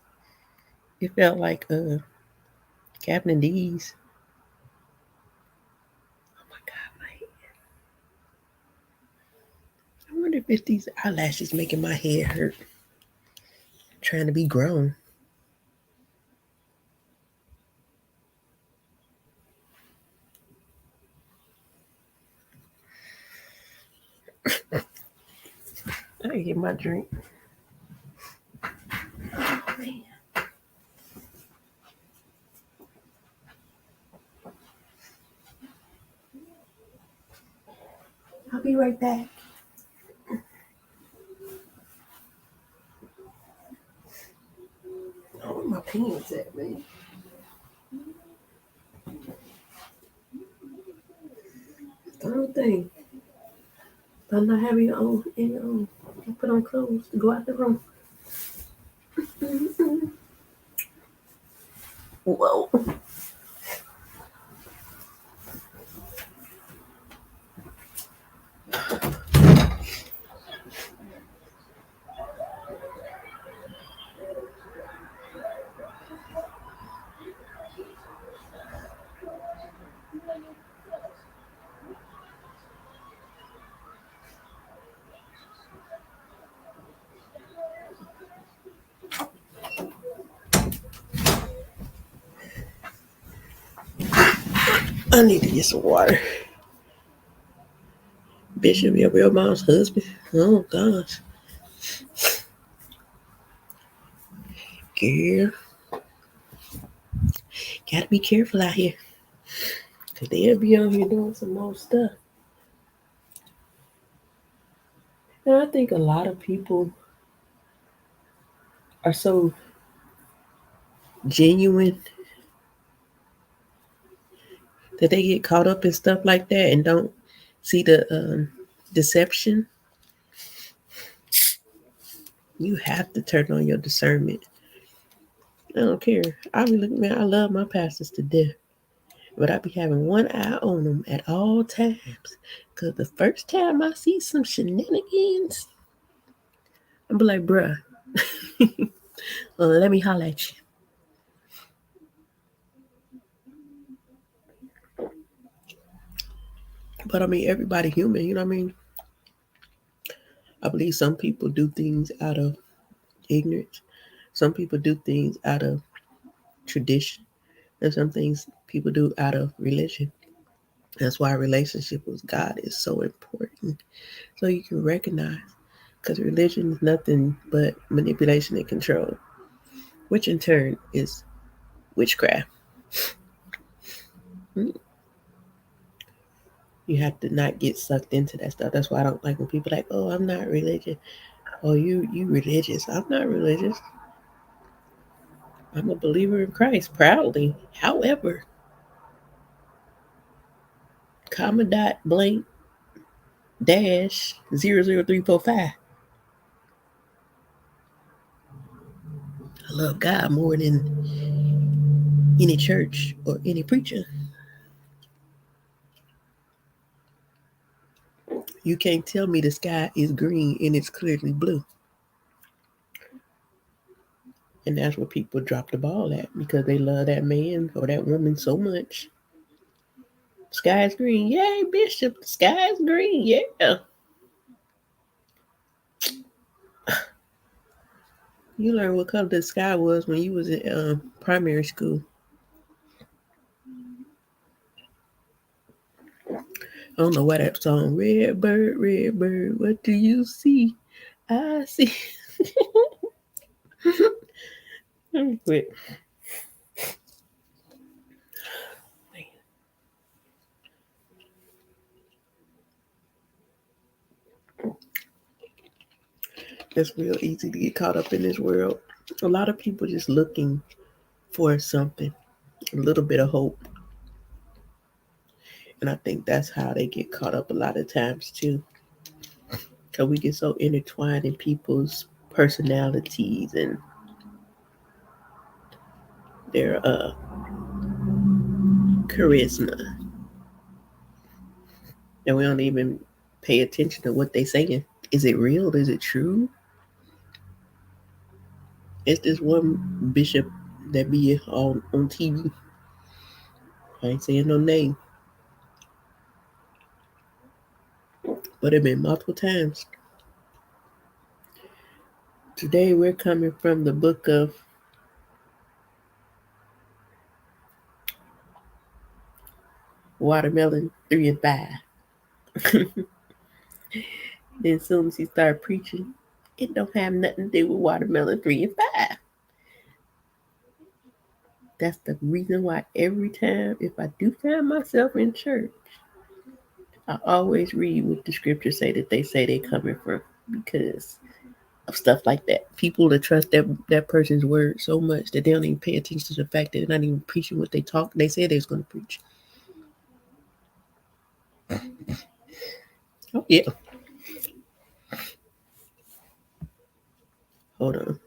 It felt like Captain D's. Oh my God, my I wonder if it's these eyelashes making my head hurt. Trying to be grown. I didn't get my drink. Oh, man. I'll be right back. Oh, where my pants at, man? I don't think. I'm not having your own in your own. You put on clothes to go out the room. Whoa. I need to get some water. Bishop, your real mom's husband. Oh gosh. Girl, gotta be careful out here. Cause they'll be on here doing some more stuff. And I think a lot of people are so genuine that they get caught up in stuff like that and don't see the deception. You have to turn on your discernment. I don't care. I really, man, I love my pastors to death, but I be having one eye on them at all times. Cause the first time I see some shenanigans, I'm be like, bruh, let me holler at you. But I mean, everybody human, you know what I mean? I believe some people do things out of ignorance. Some people do things out of tradition. And some things people do out of religion. That's why a relationship with God is so important. So you can recognize, because religion is nothing but manipulation and control, which in turn is witchcraft. You have to not get sucked into that stuff. That's why I don't like when people are like, oh, I'm not religious. Oh, you religious. I'm not religious. I'm a believer in Christ proudly. However, comma dot blank dash 00345. I love God more than any church or any preacher. You can't tell me the sky is green and it's clearly blue. And that's where people drop the ball at because they love that man or that woman so much. Sky's green. Yay, Bishop. The sky's green. Yeah. You learned what color the sky was when you was in primary school. I don't know why that song, red bird, what do you see? I see. Wait. It's real easy to get caught up in this world. A lot of people just looking for something, a little bit of hope. And I think that's how they get caught up a lot of times too. Because we get so intertwined in people's personalities and their charisma. And we don't even pay attention to what they saying. Is it real? Is it true? It's this one bishop that be on TV. I ain't saying no name. But it been multiple times. Today we're coming from the book of Watermelon 3 and 5. Then as soon as he started preaching, it don't have nothing to do with Watermelon 3 and 5. That's the reason why every time if I do find myself in church, I always read what the scriptures say that they say they're coming from because of stuff like that. People that trust that person's word so much that they don't even pay attention to the fact that they're not even preaching what they said they was going to preach. Oh yeah. Hold on.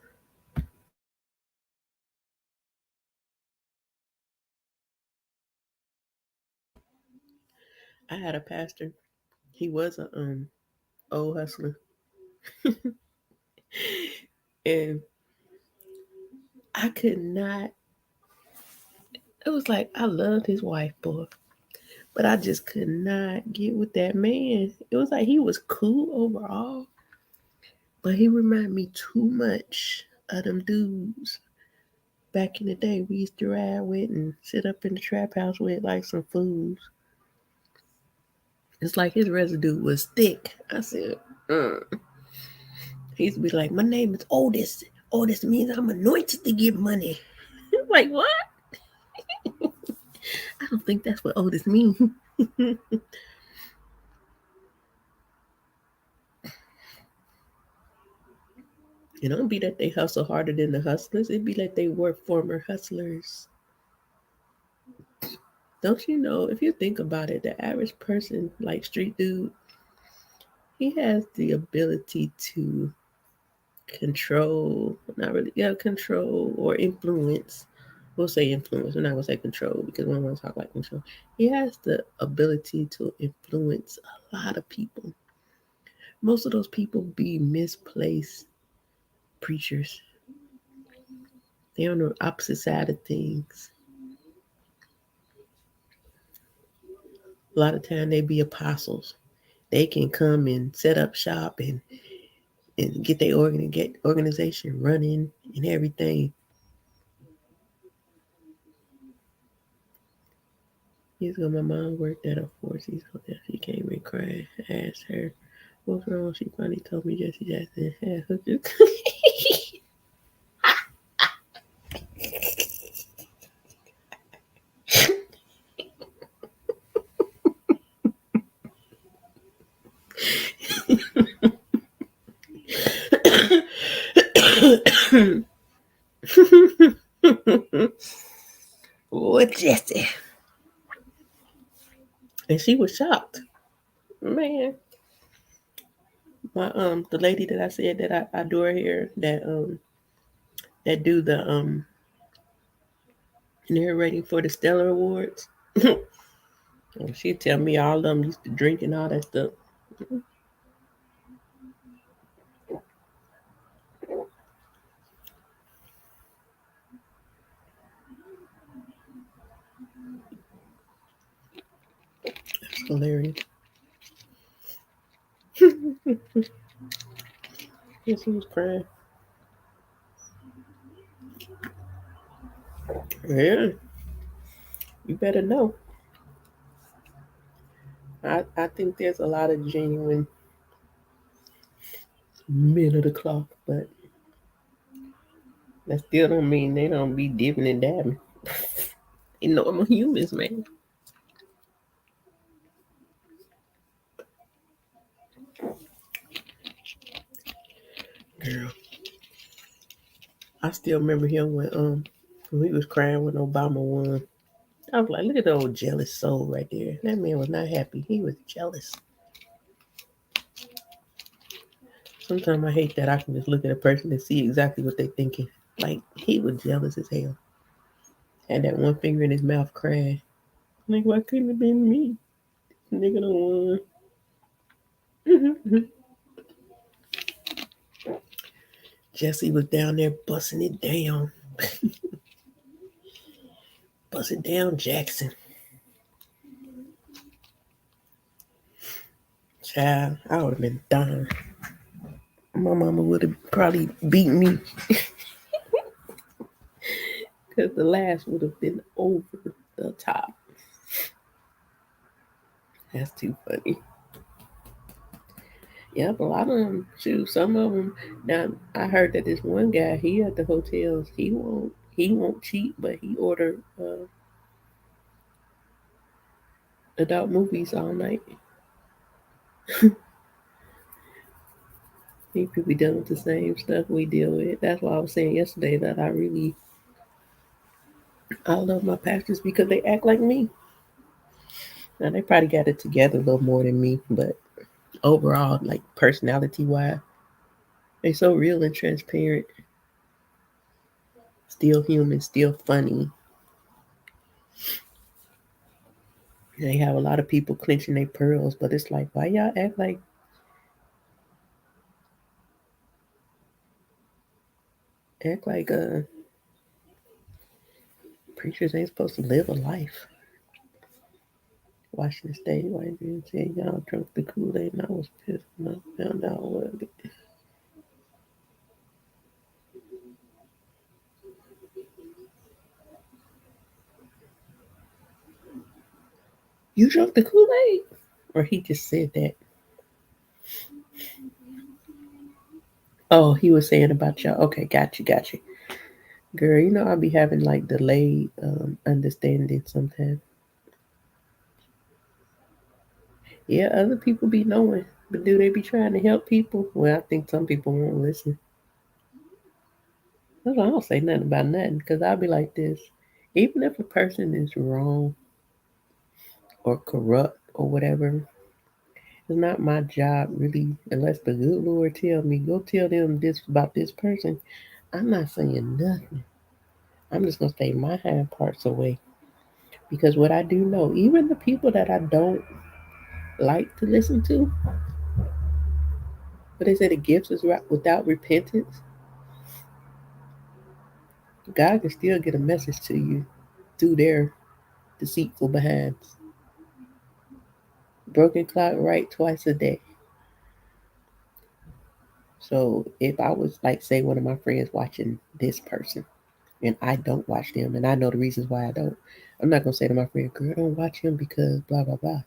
I had a pastor. He was a old hustler. And I could not, it was like I loved his wife, boy. But I just could not get with that man. It was like he was cool overall, but he reminded me too much of them dudes back in the day we used to ride with and sit up in the trap house with like some fools. It's like his residue was thick. I said, he used to be like, my name is Otis. Otis means I'm anointed to get money. Like, what? I don't think that's what Otis means. It don't be that they hustle harder than the hustlers. It be like they were former hustlers. Don't you know, if you think about it, the average person, like street dude, he has the ability to control, not really, yeah, control or influence. We'll say influence. We're not going to say control because we don't want to talk like control. He has the ability to influence a lot of people. Most of those people be misplaced preachers. They're on the opposite side of things. A lot of time they be apostles. They can come and set up shop and get their organization running and everything. Years ago, my mom worked at a Four Seasons hotel. She came in crying. I asked her, what's wrong? She finally told me Jesse Jackson had hookers. What, Jesse? And she was shocked. Man, my the lady that I said that I adore here that do the narrating for the Stellar Awards. She tell me all of them used to drink and all that stuff. That's hilarious. Yes, he was crying. Yeah, you better know. I think there's a lot of genuine men of the cloth, but that still don't mean they don't be dipping and dabbing. They normal humans, man. Girl, I still remember him when he was crying when Obama won. I was like, look at the old jealous soul right there. That man was not happy. He was jealous. Sometimes I hate that I can just look at a person and see exactly what they're thinking. Like, he was jealous as hell. Had that one finger in his mouth crying. Like, why couldn't it have been me? Nigga don't won. Jesse was down there busting it down. Busting down Jackson. Child, I would have been dying. My mama would have probably beat me. Because the last would have been over the top. That's too funny. Yep, a lot of them. Shoot, some of them. Now I heard that this one guy, he at the hotels. He won't cheat, but he ordered adult movies all night. He could be done with the same stuff we deal with. That's why I was saying yesterday that I love my pastors because they act like me. Now they probably got it together a little more than me, but overall, like personality wise, they so real and transparent. Still human, still funny. They have a lot of people clenching their pearls, but it's like, why y'all act like preachers ain't supposed to live a life? Washington State white man said y'all drunk the Kool-Aid and I was pissed when I found out what it. You drunk the Kool-Aid? Or he just said that? Oh, he was saying about y'all. Okay, got you. Girl, you know I be having like delayed understanding sometimes. Yeah, other people be knowing, but do they be trying to help people? Well, I think some people won't listen. That's why I don't say nothing about nothing because I'll be like this. Even if a person is wrong or corrupt or whatever, it's not my job really, unless the good Lord tell me, go tell them this about this person. I'm not saying nothing. I'm just gonna stay my hind parts away. Because what I do know, even the people that I don't like to listen to, but they say the gifts is right without repentance, God can still get a message to you through their deceitful behinds. Broken clock right twice a day. So if I was like, say, one of my friends watching this person, and I don't watch them, and I know the reasons why I don't, I'm not gonna say to my friend, "Girl, don't watch him because blah blah blah."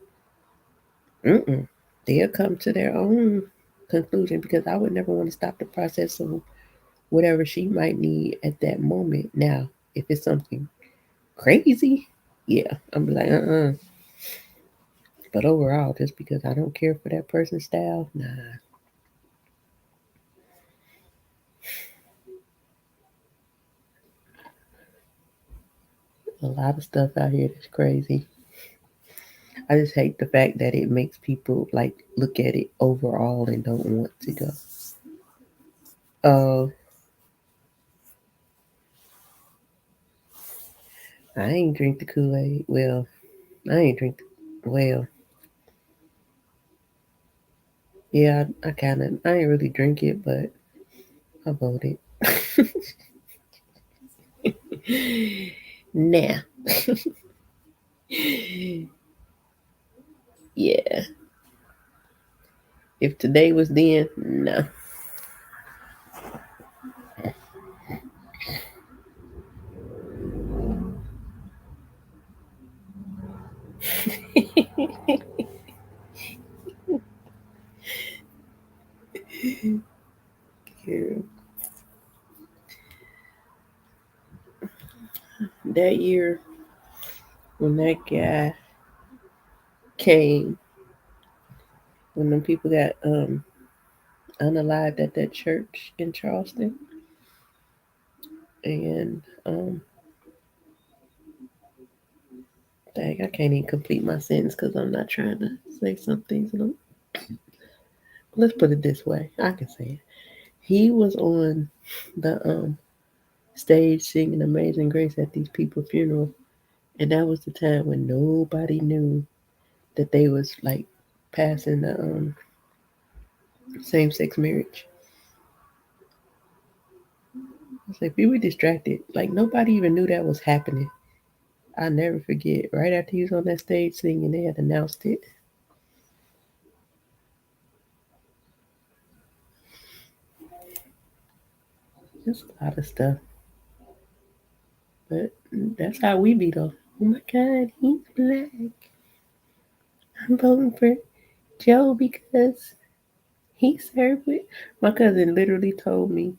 Mm-mm. They'll come to their own conclusion because I would never want to stop the process of whatever she might need at that moment. Now, if it's something crazy, yeah, I'm like, But overall, just because I don't care for that person's style, nah, a lot of stuff out here that's crazy. I just hate the fact that it makes people like look at it overall and don't want to go. Uh, I ain't drink the Kool Aid. Well, I ain't drink. Well, yeah, I kind of. I ain't really drink it, but I voted. Nah, yeah. If today was then, no. Yeah. That year when that guy came, when them people got unalived at that church in Charleston, and dang, I can't even complete my sentence because I'm not trying to say some things. Let's put it this way. I can say it. He was on the stage singing Amazing Grace at these people's funeral. And that was the time when nobody knew that they was like passing the same sex marriage. It's like we were distracted. Like nobody even knew that was happening. I'll never forget. Right after he was on that stage singing, they had announced it. Just a lot of stuff. But that's how we be though. Oh my God, he's black. I'm voting for Joe because he served with. My cousin literally told me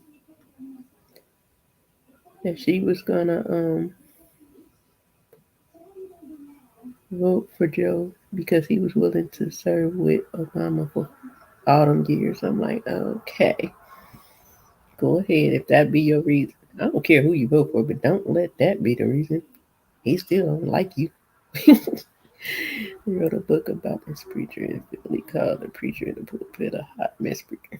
that she was gonna vote for Joe because he was willing to serve with Obama for all them years. I'm like, okay, go ahead if that be your reason. I don't care who you vote for, but don't let that be the reason. He still don't like you. He wrote a book about this preacher in Philly called "The Preacher in the Pulpit: A Hot Mess Preacher."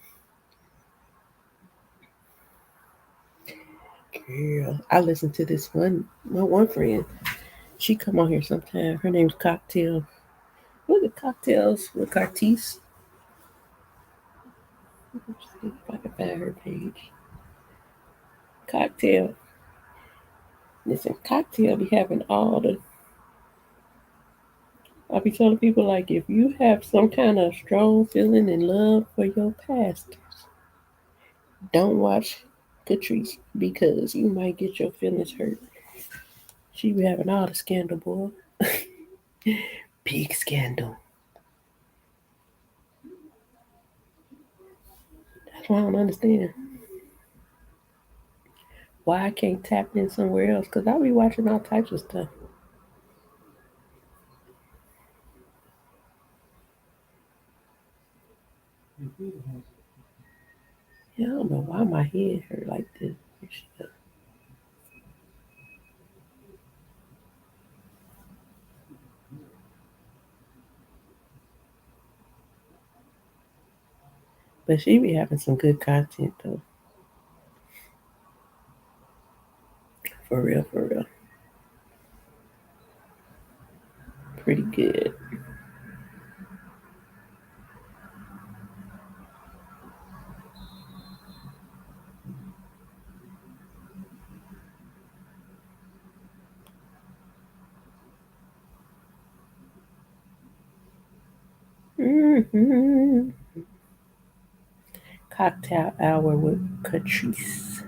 Girl, I listened to this my one friend. She come on here sometime. Her name's Cocktail. What are the cocktails with Cartice? Let's see if I can find her page. Cocktail. Listen, Cocktail be having all the. I be telling people like if you have some kind of strong feeling and love for your pastors, don't watch Catrice because you might get your feelings hurt. She be having all the scandal, boy. Big scandal. That's why I don't understand why I can't tap in somewhere else. Cause I be watching all types of stuff. Yeah, I don't know why my head hurt like this. But she be having some good content though. For real, for real. Pretty good. Hmm. Cocktail hour with Catrice.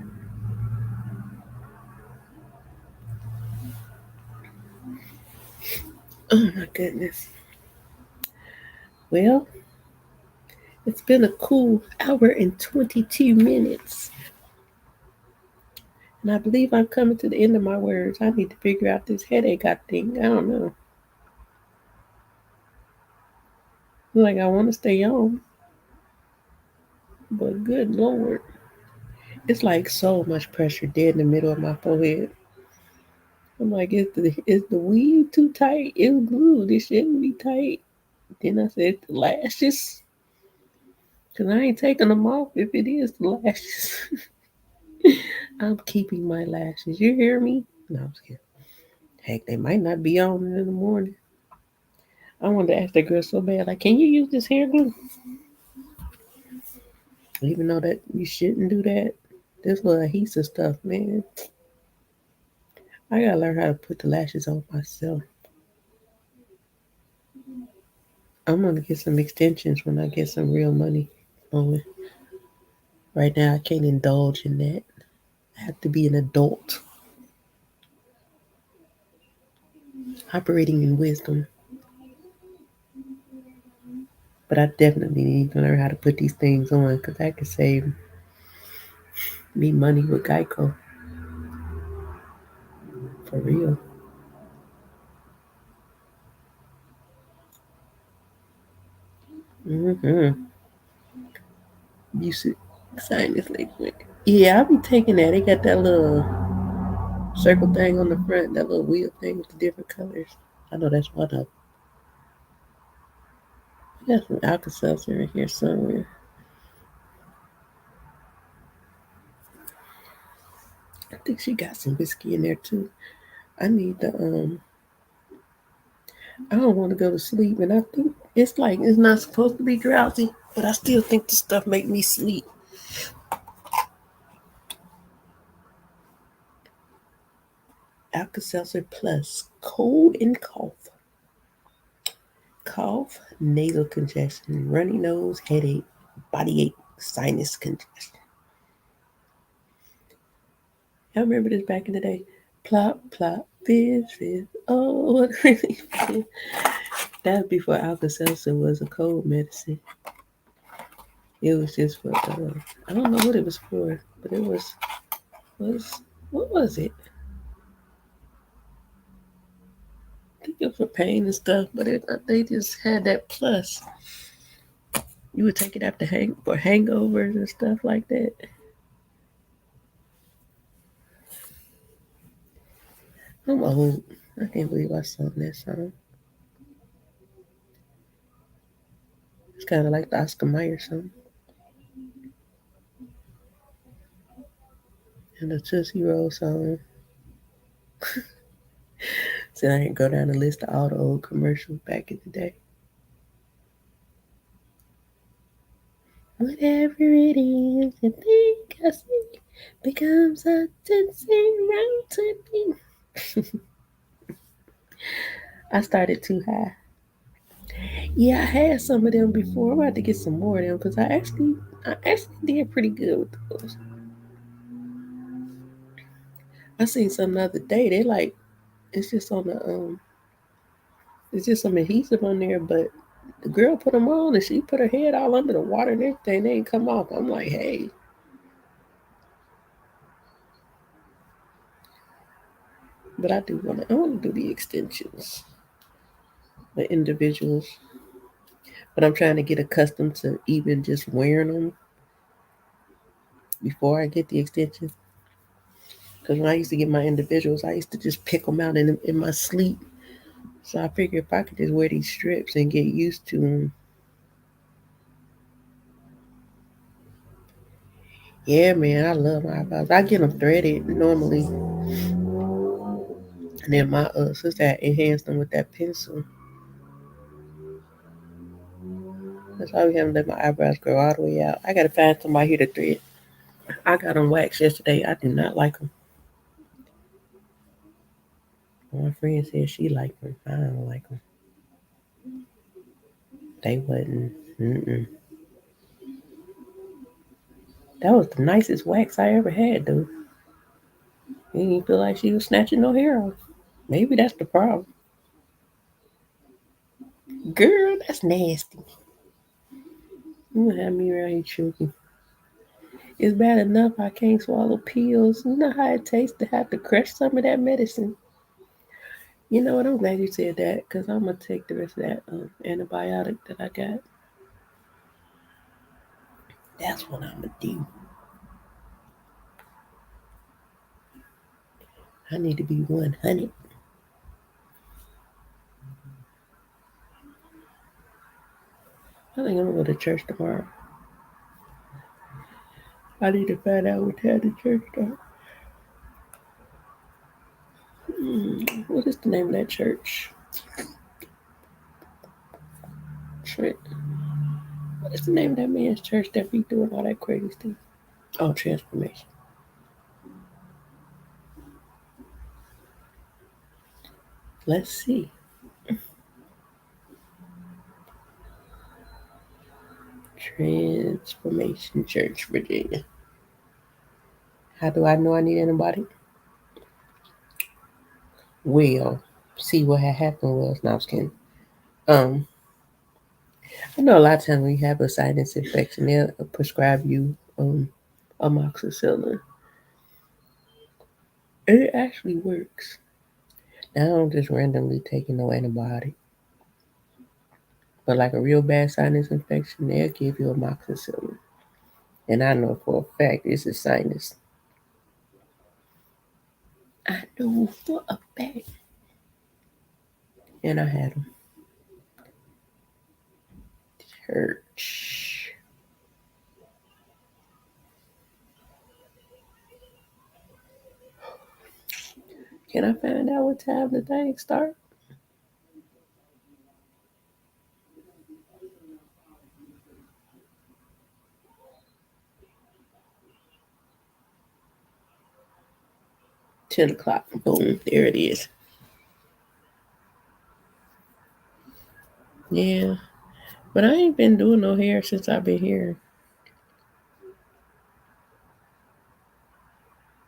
Oh my goodness. Well, it's been a cool hour and 22 minutes. And I believe I'm coming to the end of my words. I need to figure out this headache I think. I don't know. Like I want to stay on, but good lord. It's like so much pressure dead in the middle of my forehead. I'm like, is the weave too tight? It's glued. It shouldn't be tight. Then I said the lashes. Cause I ain't taking them off if it is the lashes. I'm keeping my lashes. You hear me? No, I'm just kidding. Heck, they might not be on in the morning. I wanted to ask that girl so bad, like, can you use this hair glue? Even though that you shouldn't do that. This little adhesive stuff, man. I gotta learn how to put the lashes on myself. I'm gonna get some extensions when I get some real money on it. Right now, I can't indulge in that. I have to be an adult operating in wisdom. But I definitely need to learn how to put these things on because that could save me money with Geico. For real. Mm-hmm. You should sign this liquid. Yeah, I'll be taking that. They got that little circle thing on the front, that little wheel thing with the different colors. I know that's one of them. I got some Alka Seltzer in here somewhere. I think she got some whiskey in there too. I need the I don't want to go to sleep and I think it's like it's not supposed to be drowsy, but I still think the stuff make me sleep. Alka Seltzer Plus, cold and cough, nasal congestion, runny nose, headache, body ache, sinus congestion. I remember this back in the day. Plop, plop, fizz, fizz. Oh, what really fizz. That was before Alka Seltzer was a cold medicine. It was just for, I don't know what it was for, but it was what was it? I think it was for pain and stuff, but they just had that plus. You would take it after for hangovers and stuff like that. I'm old. I can't believe I sung that song. It's kind of like the Oscar Mayer song and the Tootsie Roll song. So I can go down the list of all the old commercials back in the day. Whatever it is you think I see becomes a dancing round to me. I started too high. Yeah, I had some of them before. I'm about to get some more of them because I actually did pretty good with those. I seen some the other day. They like it's just on the it's just some adhesive on there, but the girl put them on and she put her head all under the water and everything. They ain't come off. I'm like, hey, but I want to do the extensions, the individuals. But I'm trying to get accustomed to even just wearing them before I get the extensions. Because when I used to get my individuals, I used to just pick them out in my sleep. So I figure if I could just wear these strips and get used to them. Yeah, man, I love my eyebrows. I get them threaded normally, and then my sister had enhanced them with that pencil. That's why we haven't let my eyebrows grow all the way out. I gotta find somebody here to thread. I got them waxed yesterday. I do not like them. My friend said she liked them. I don't like them. They wasn't. Mm-mm. That was the nicest wax I ever had, though. Didn't even feel like she was snatching no hair off. Maybe that's the problem. Girl, that's nasty. You gonna have me around here choking. It's bad enough I can't swallow pills. You know how it tastes to have to crush some of that medicine. You know what? I'm glad you said that because I'm gonna take the rest of that antibiotic that I got. That's what I'm gonna do. I need to be 100. I think I'm gonna go to church tomorrow. I need to find out what time the church starts. What is the name of that church? Trent. What is the name of that man's church that be doing all that crazy stuff? Oh, Transformation. Let's see. Transformation Church, Virginia. How do I know I need anybody? Well, see what had happened was, no, I was kidding. Um, I know a lot of times when you have a sinus infection, they'll prescribe you amoxicillin. And it actually works. Now, I don't just randomly take no antibiotic. But like a real bad sinus infection, they'll give you amoxicillin. And I know for a fact this is sinus. I know for a fact. And I had them. Church. Can I find out what time the thing start? $10. Boom. There it is. Yeah. But I ain't been doing no hair since I've been here.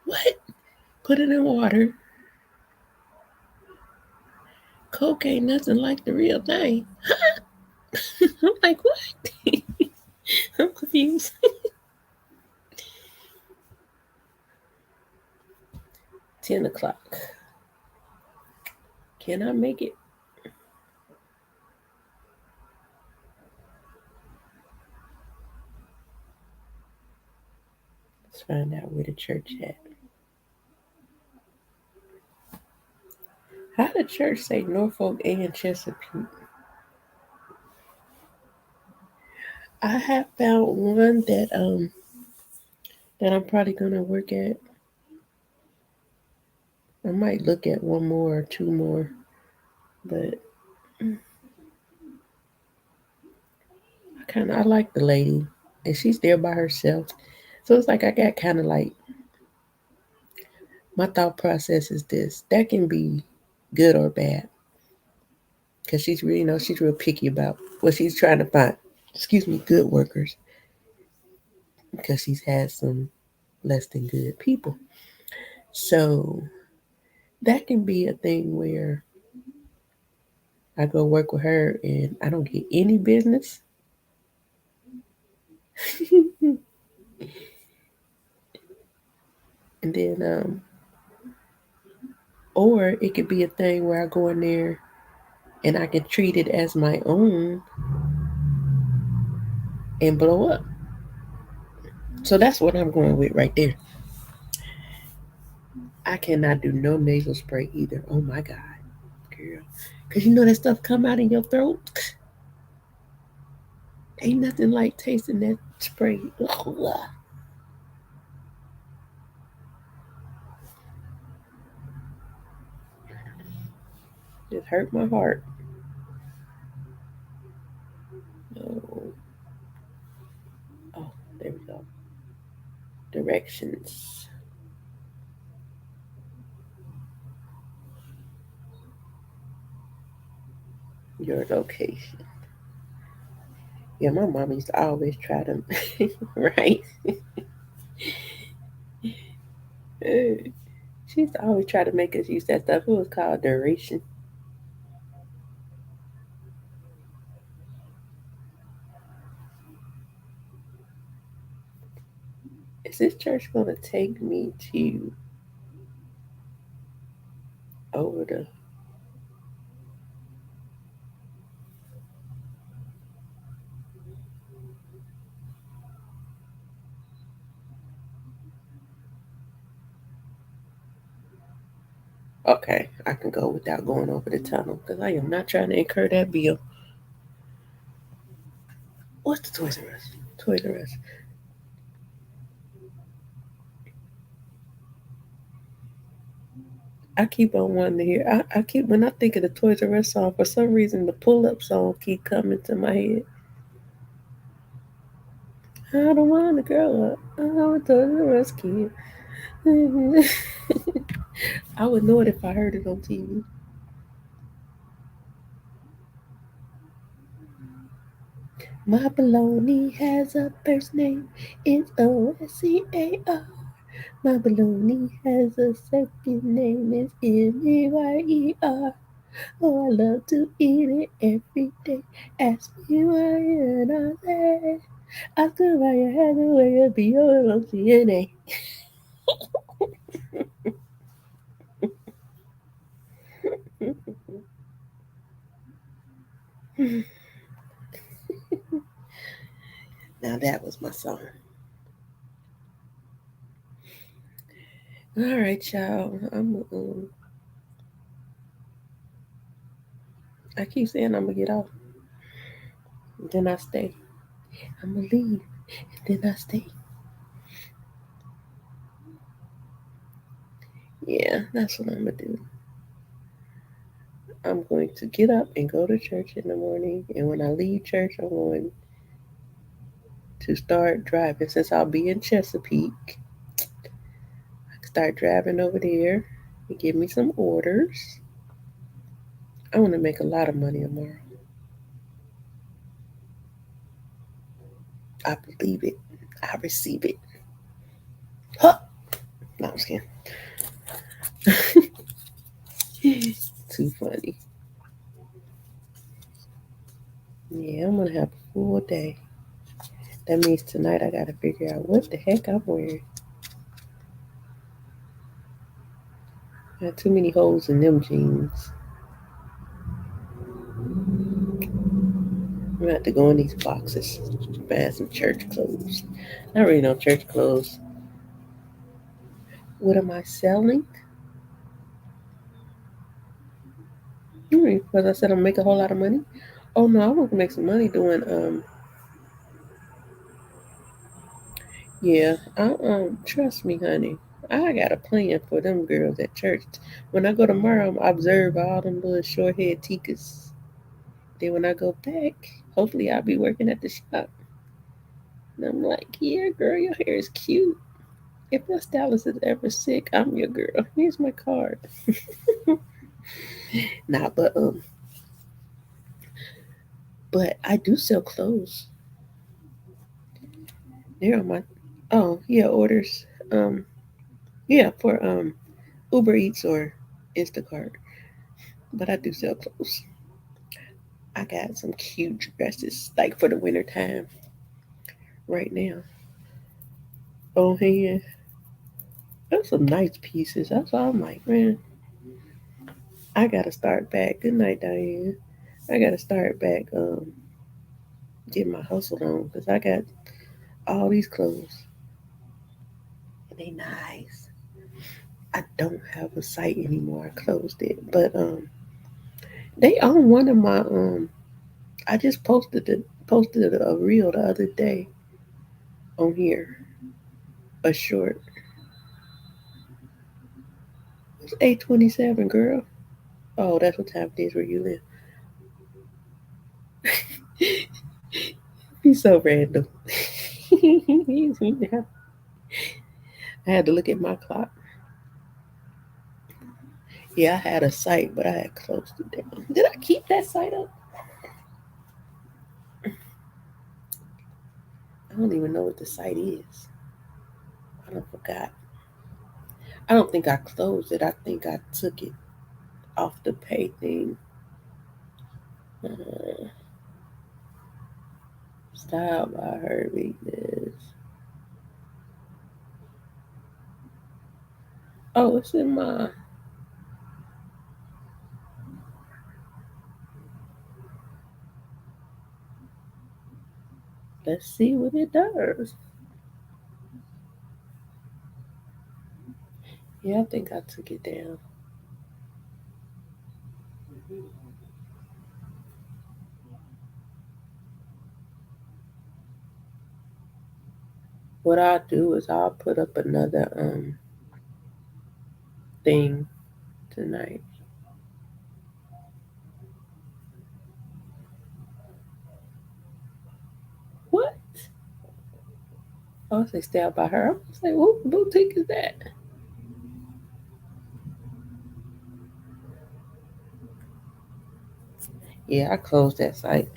What? Put it in water. Coke ain't nothing like the real thing. I'm like, what? I'm confused. 10 o'clock. Can I make it? Let's find out where the church at. How did church say Norfolk and Chesapeake? I have found one that I'm probably gonna work at. I might look at one more or two more. But I like the lady, and she's there by herself. So it's like I got kind of like my thought process is this: that can be good or bad because she's really, she's real picky about what she's trying to find. Excuse me, good workers because she's had some less than good people. So that can be a thing where I go work with her and I don't get any business. And then, or it could be a thing where I go in there and I can treat it as my own and blow up. So that's what I'm going with right there. I cannot do no nasal spray either. Oh my God, girl. Because you know that stuff come out in your throat. Ain't nothing like tasting that spray. Ugh. It hurt my heart. Oh, oh, there we go. Directions. Your location. Yeah, my mom used to always try to, right? She used to always try to make us use that stuff. It was called duration. Is this church going to take me to over the? Okay, I can go without going over the tunnel because I am not trying to incur that bill. What's the Toys R Us? Toys R Us. I keep on wanting to hear. I keep when I think of the Toys R Us song, for some reason the pull up song keep coming to my head. I don't want to grow up. I'm a Toys R Us kid. I would know it if I heard it on TV. My baloney has a first name. It's OSCAR. My baloney has a second name. It's MEYER. Oh, I love to eat it every day. Ask me why and I say, ask me why you had the way of BOLOCNA. Now that was my song. All right, y'all. I keep saying I'm gonna get off, then I stay. I'm gonna leave, and then I stay. Yeah, that's what I'm gonna do. I'm going to get up and go to church in the morning, and when I leave church, I'm going to start driving. Since I'll be in Chesapeake, I can start driving over there and give me some orders. I want to make a lot of money tomorrow. I believe it. I receive it. Huh! No, I'm just kidding. Too funny. Yeah, I'm gonna have a full day. That means tonight I gotta figure out what the heck I'm wearing. I got too many holes in them jeans. I'm gonna have to go in these boxes, find some church clothes. Not really no church clothes. What am I selling? Because I said I'm make a whole lot of money. Oh no, I want to make some money doing yeah. I trust me, honey. I got a plan for them girls at church. When I go tomorrow, I'm observe all them little short head tikas. Then when I go back, hopefully I'll be working at the shop. And I'm like, yeah, girl, your hair is cute. If your stylist is ever sick, I'm your girl. Here's my card. Nah, but I do sell clothes. They're on my orders. Um yeah, for Uber Eats or Instacart. But I do sell clothes. I got some cute dresses like for the winter time right now. On hand. There's some nice pieces. That's all I'm like, man, I gotta start back. Good night, Diane. I gotta start back getting my hustle on because I got all these clothes. And they nice. I don't have a site anymore. I closed it. But they own one of my I just posted a reel the other day on here. A short. It's 8:27, girl. Oh, that's what time it is where you live. He's so random. I had to look at my clock. Yeah, I had a site, but I had closed it down. Did I keep that site up? I don't even know what the site is. I don't forgot. I don't think I closed it. I think I took it off the pay thing. Uh, Style by her weakness. Oh, it's in my. Let's see what it does. Yeah, I think I took it down. What I'll do is I'll put up another thing tonight. What? Oh, say style by her. I was like, what boutique is that? Yeah, I closed that site.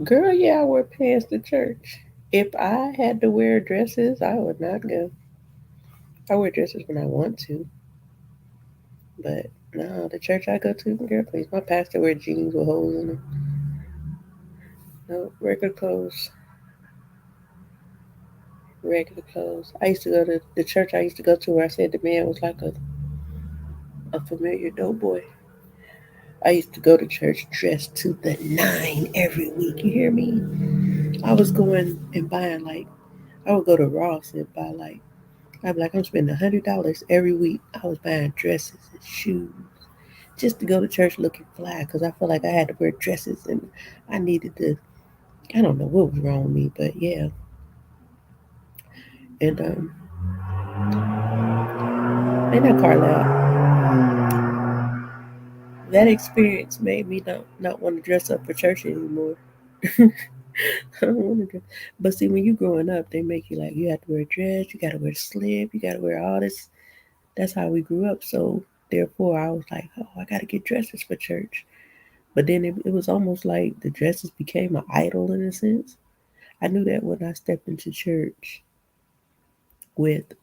Girl, yeah, I wear pants to church. If I had to wear dresses, I would not go. I wear dresses when I want to, but no, the church I go to, girl, please. My pastor wear jeans with holes in them. No, regular clothes. Regular clothes. I used to go to the church I used to go to where I said the man was like a familiar doughboy. I used to go to church dressed to the nine every week. You hear me? I was going and buying like I would go to Ross and buy like I'd be like I'm spending $100 every week. I was buying dresses and shoes just to go to church looking fly because I felt like I had to wear dresses and I needed to. I don't know what was wrong with me, but yeah. And and that car loud. That experience made me not want to dress up for church anymore. I don't want to dress. But see, when you growing up, they make you like you have to wear a dress, you got to wear a slip, you got to wear all this. That's how we grew up. So therefore, I was like, oh, I got to get dresses for church. But then it was almost like the dresses became an idol in a sense. I knew that when I stepped into church with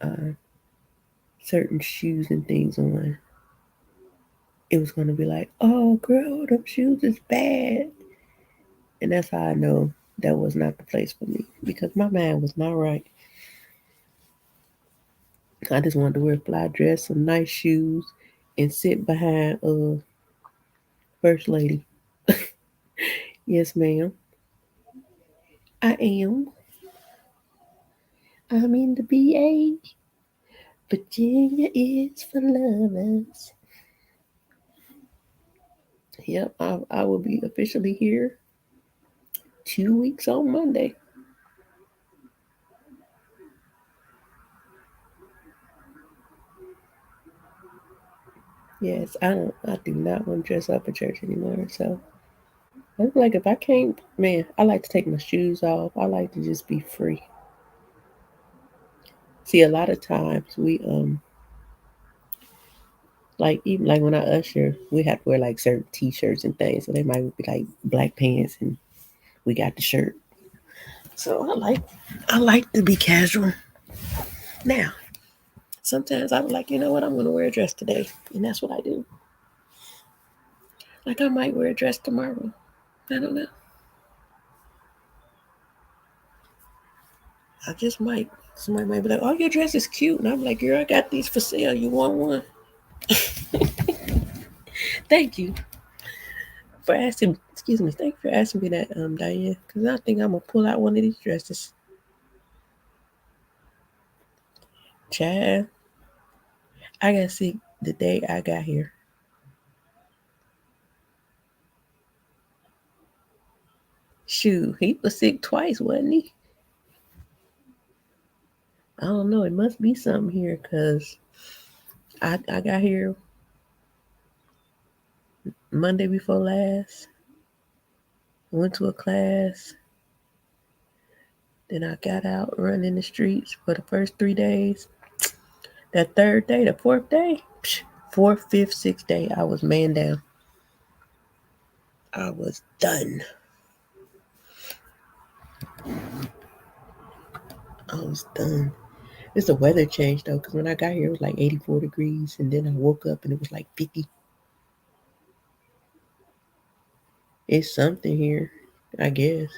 certain shoes and things on, it was going to be like, oh, girl, them shoes is bad. And that's how I know that was not the place for me because my mind was not right. I just wanted to wear a fly dress, some nice shoes, and sit behind First Lady. Yes, ma'am. I am. I'm in the BA. Virginia is for lovers. Yep, I will be officially here 2 weeks on Monday. Yes, I do not want to dress up for church anymore. So I was like, if I can't, man, I like to take my shoes off. I like to just be free. See, a lot of times we like even like when I usher, we have to wear like certain t-shirts and things. So they might be like black pants and we got the shirt. So I like to be casual. Now, sometimes I'm like, you know what, I'm gonna wear a dress today. And that's what I do. Like I might wear a dress tomorrow. I don't know. I just might. Somebody might be like, oh, your dress is cute. And I'm like, girl, I got these for sale. You want one? Thank you for asking. Excuse me. Thank you for asking me that, Diane. Because I think I'm going to pull out one of these dresses. Chad, I got sick the day I got here. Shoot, he was sick twice, wasn't he? I don't know. It must be something here because I got here Monday before last. Went to a class. Then I got out running the streets for the first 3 days. That third day, the fourth day, fourth, fifth, sixth day, I was man down. I was done. I was done. It's the weather change though, because when I got here, it was like 84 degrees, and then I woke up and it was like 50. It's something here, I guess.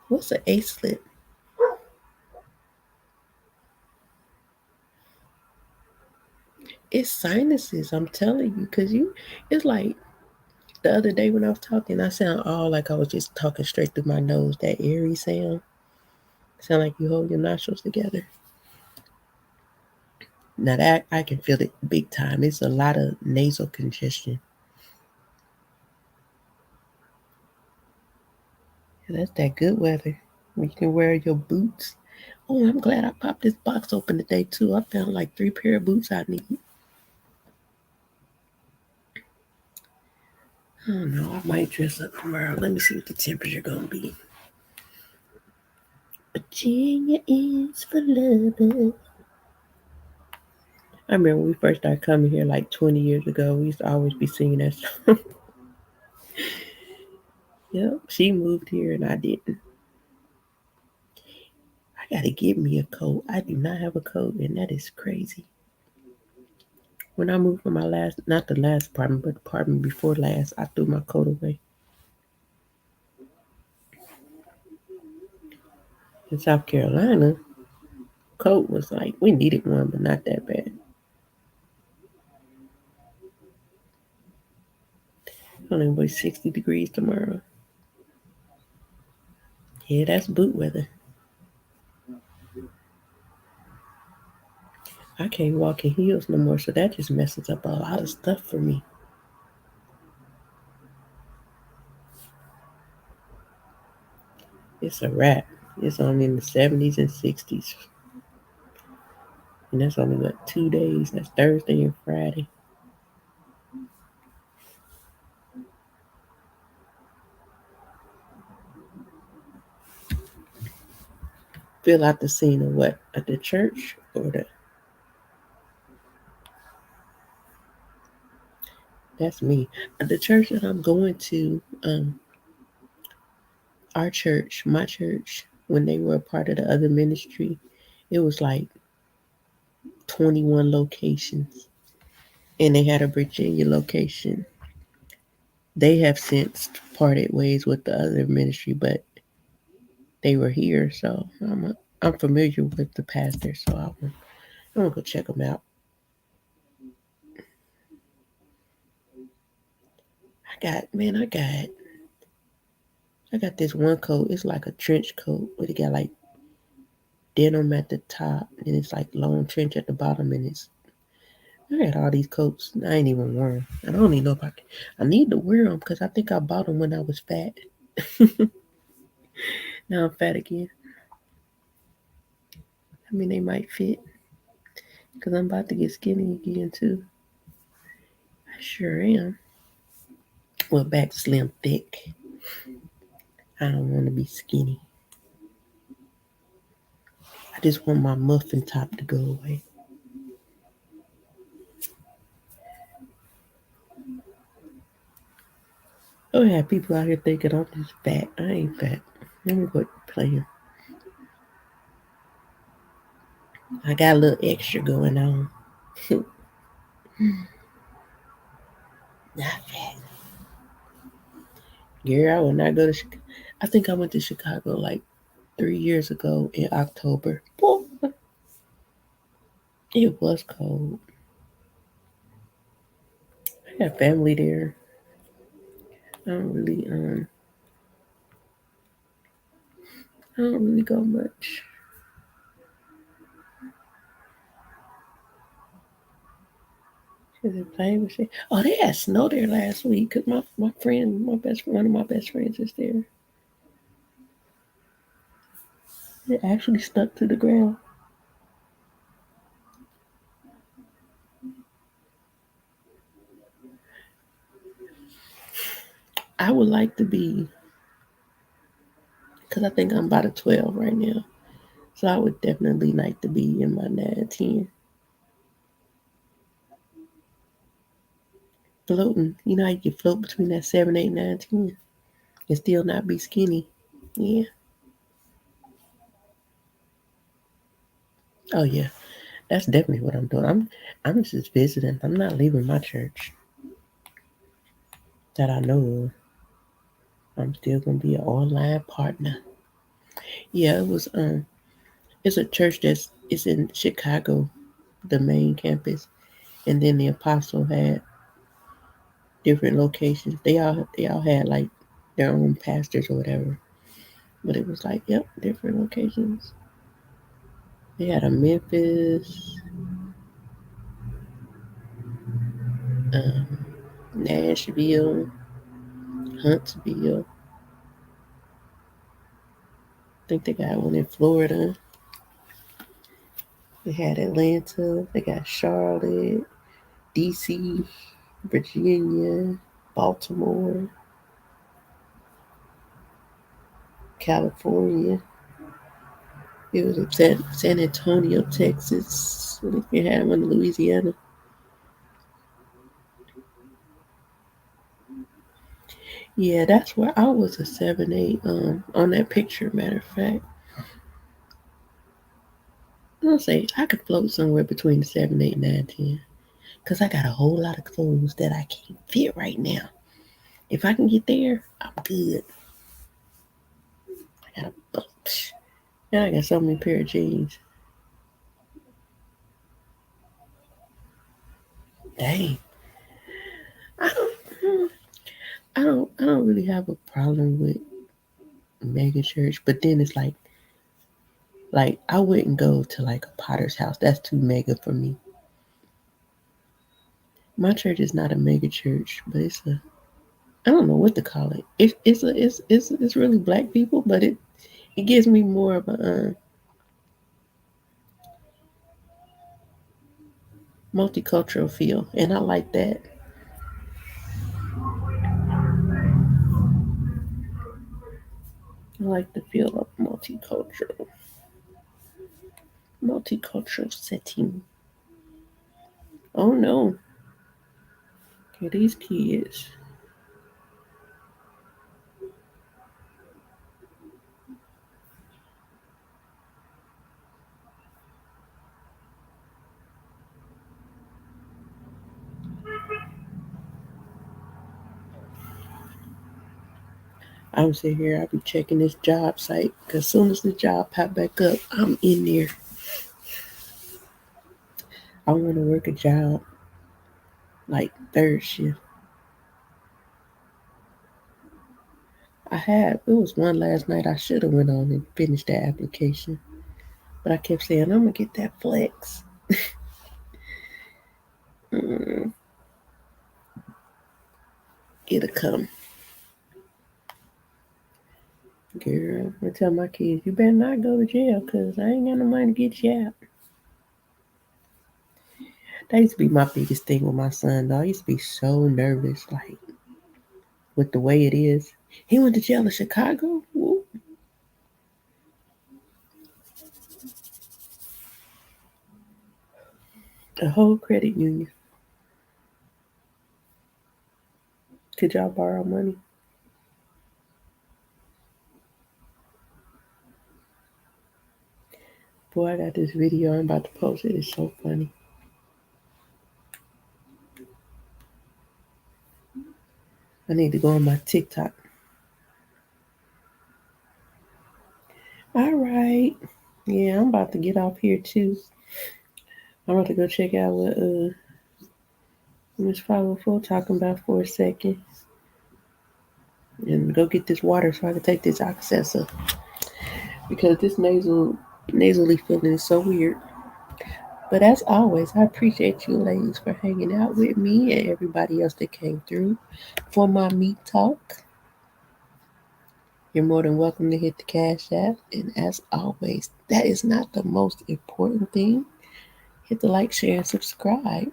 What's an A slip? It's sinuses, I'm telling you, because it's like the other day when I was talking, I sound all like I was just talking straight through my nose, that airy sound. Sound like you hold your nostrils together. Now that I can feel it big time. It's a lot of nasal congestion. And that's that good weather. You can wear your boots. Oh, I'm glad I popped this box open today too. I found like 3 pair of boots I need. I don't know. I might dress up tomorrow. Let me see what the temperature gonna be. Virginia is for lovers. I remember when we first started coming here like 20 years ago. We used to always be singing that song. Yep, she moved here and I didn't. I gotta get me a coat. I do not have a coat, and that is crazy. When I moved from my last, not the last apartment, but the apartment before last, I threw my coat away. In South Carolina, coat was like, we needed one, but not that bad. It's only be 60 degrees tomorrow. Yeah, that's boot weather. I can't walk in heels no more, so that just messes up a lot of stuff for me. It's a wrap. It's only in the 70s and 60s. And that's only what 2 days. That's Thursday and Friday. Fill out the scene of what? At the church or the that's me. At the church that I'm going to, our church, my church, when they were a part of the other ministry, it was like 21 locations. And they had a Virginia location. They have since parted ways with the other ministry, but they were here, so I'm familiar with the pastor, so I'm gonna go check them out. I got this one coat. It's like a trench coat, but it got like denim at the top, and it's like long trench at the bottom, and I got all these coats. I ain't even worn 'em. I don't even know if I need to wear them because I think I bought them when I was fat. Now I'm fat again. I mean, they might fit because I'm about to get skinny again too. I sure am. Well, back slim thick. I don't want to be skinny. I just want my muffin top to go away. Oh yeah, people out here thinking I'm just fat. I ain't fat. Let me quit playing. I got a little extra going on. Not fat. Girl, I would not go to Chicago. I think I went to Chicago like 3 years ago in October. Boy, it was cold. I got family there. I don't really go much. Is it playing with shit? Oh, they had snow there last week because my friend, one of my best friends is there. It actually stuck to the ground. I would like to be, because I think I'm about a 12 right now. So I would definitely like to be in my 9, 10. Floating. You know how you can float between that 7, 8, 9, 10 and still not be skinny. Yeah. Oh yeah. That's definitely what I'm doing. I'm just visiting. I'm not leaving my church that I know of. I'm still gonna be an online partner. Yeah, it's a church it's in Chicago, the main campus, and then the apostle had different locations. They all had like their own pastors or whatever. But it was like, yep, different locations. They had a Memphis, um, Nashville, Huntsville. I think they got one in Florida. They had Atlanta. They got Charlotte, DC, Virginia, Baltimore, California. It was in San Antonio, Texas. I think they had one in Louisiana. Yeah, that's where I was a 7, 8. On that picture, matter of fact, I'll say I could float somewhere between 7, 8, 9, 10. Cause I got a whole lot of clothes that I can't fit right now. If I can get there, I'm good. I got a bunch. And I got so many pair of jeans. Dang. I don't. I don't really have a problem with mega church, but then it's like I wouldn't go to like a Potter's house. That's too mega for me. My church is not a mega church, but it's a I don't know what to call it. It's really black people, but it gives me more of a multicultural feel, and I like that. I like the feel of multicultural setting. Oh no, okay, these kids. I'm sitting here. I'll be checking this job site because as soon as the job pop back up, I'm in there. I want to work a job like third shift. It was one last night. I should have went on and finished that application, but I kept saying I'm gonna get that flex. Mm, it'll come. Girl, I tell my kids, you better not go to jail because I ain't got no money to get you out. That used to be my biggest thing with my son, though. I used to be so nervous, like, with the way it is. He went to jail in Chicago? Woo. A whole credit union. Could y'all borrow money? Boy, I got this video. I'm about to post it. It's so funny. I need to go on my TikTok. All right. Yeah, I'm about to get off here too. I'm about to go check out what Miss 504 talking about for a second. And go get this water so I can take this Oxessa. Because this nasally feeling is so weird. But as always, I appreciate you ladies for hanging out with me and everybody else that came through for my meat talk. You're more than welcome to hit the Cash App. And as always, that is not the most important thing. Hit the like, share, and subscribe.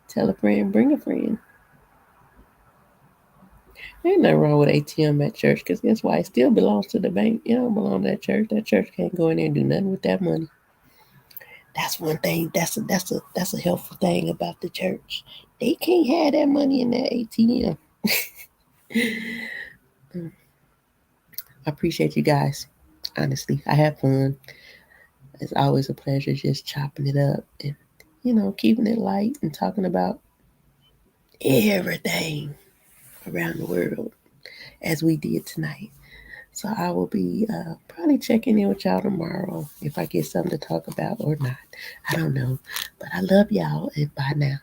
Tell a friend, bring a friend. Ain't nothing wrong with ATM at church because guess why? It still belongs to the bank. It don't belong to that church. That church can't go in there and do nothing with that money. That's one thing. That's a helpful thing about the church. They can't have that money in that ATM. I appreciate you guys. Honestly, I have fun. It's always a pleasure just chopping it up and keeping it light and talking about everything around the world as we did tonight. So I will be probably checking in with y'all tomorrow if I get something to talk about or not. I don't know. But I love y'all and bye now.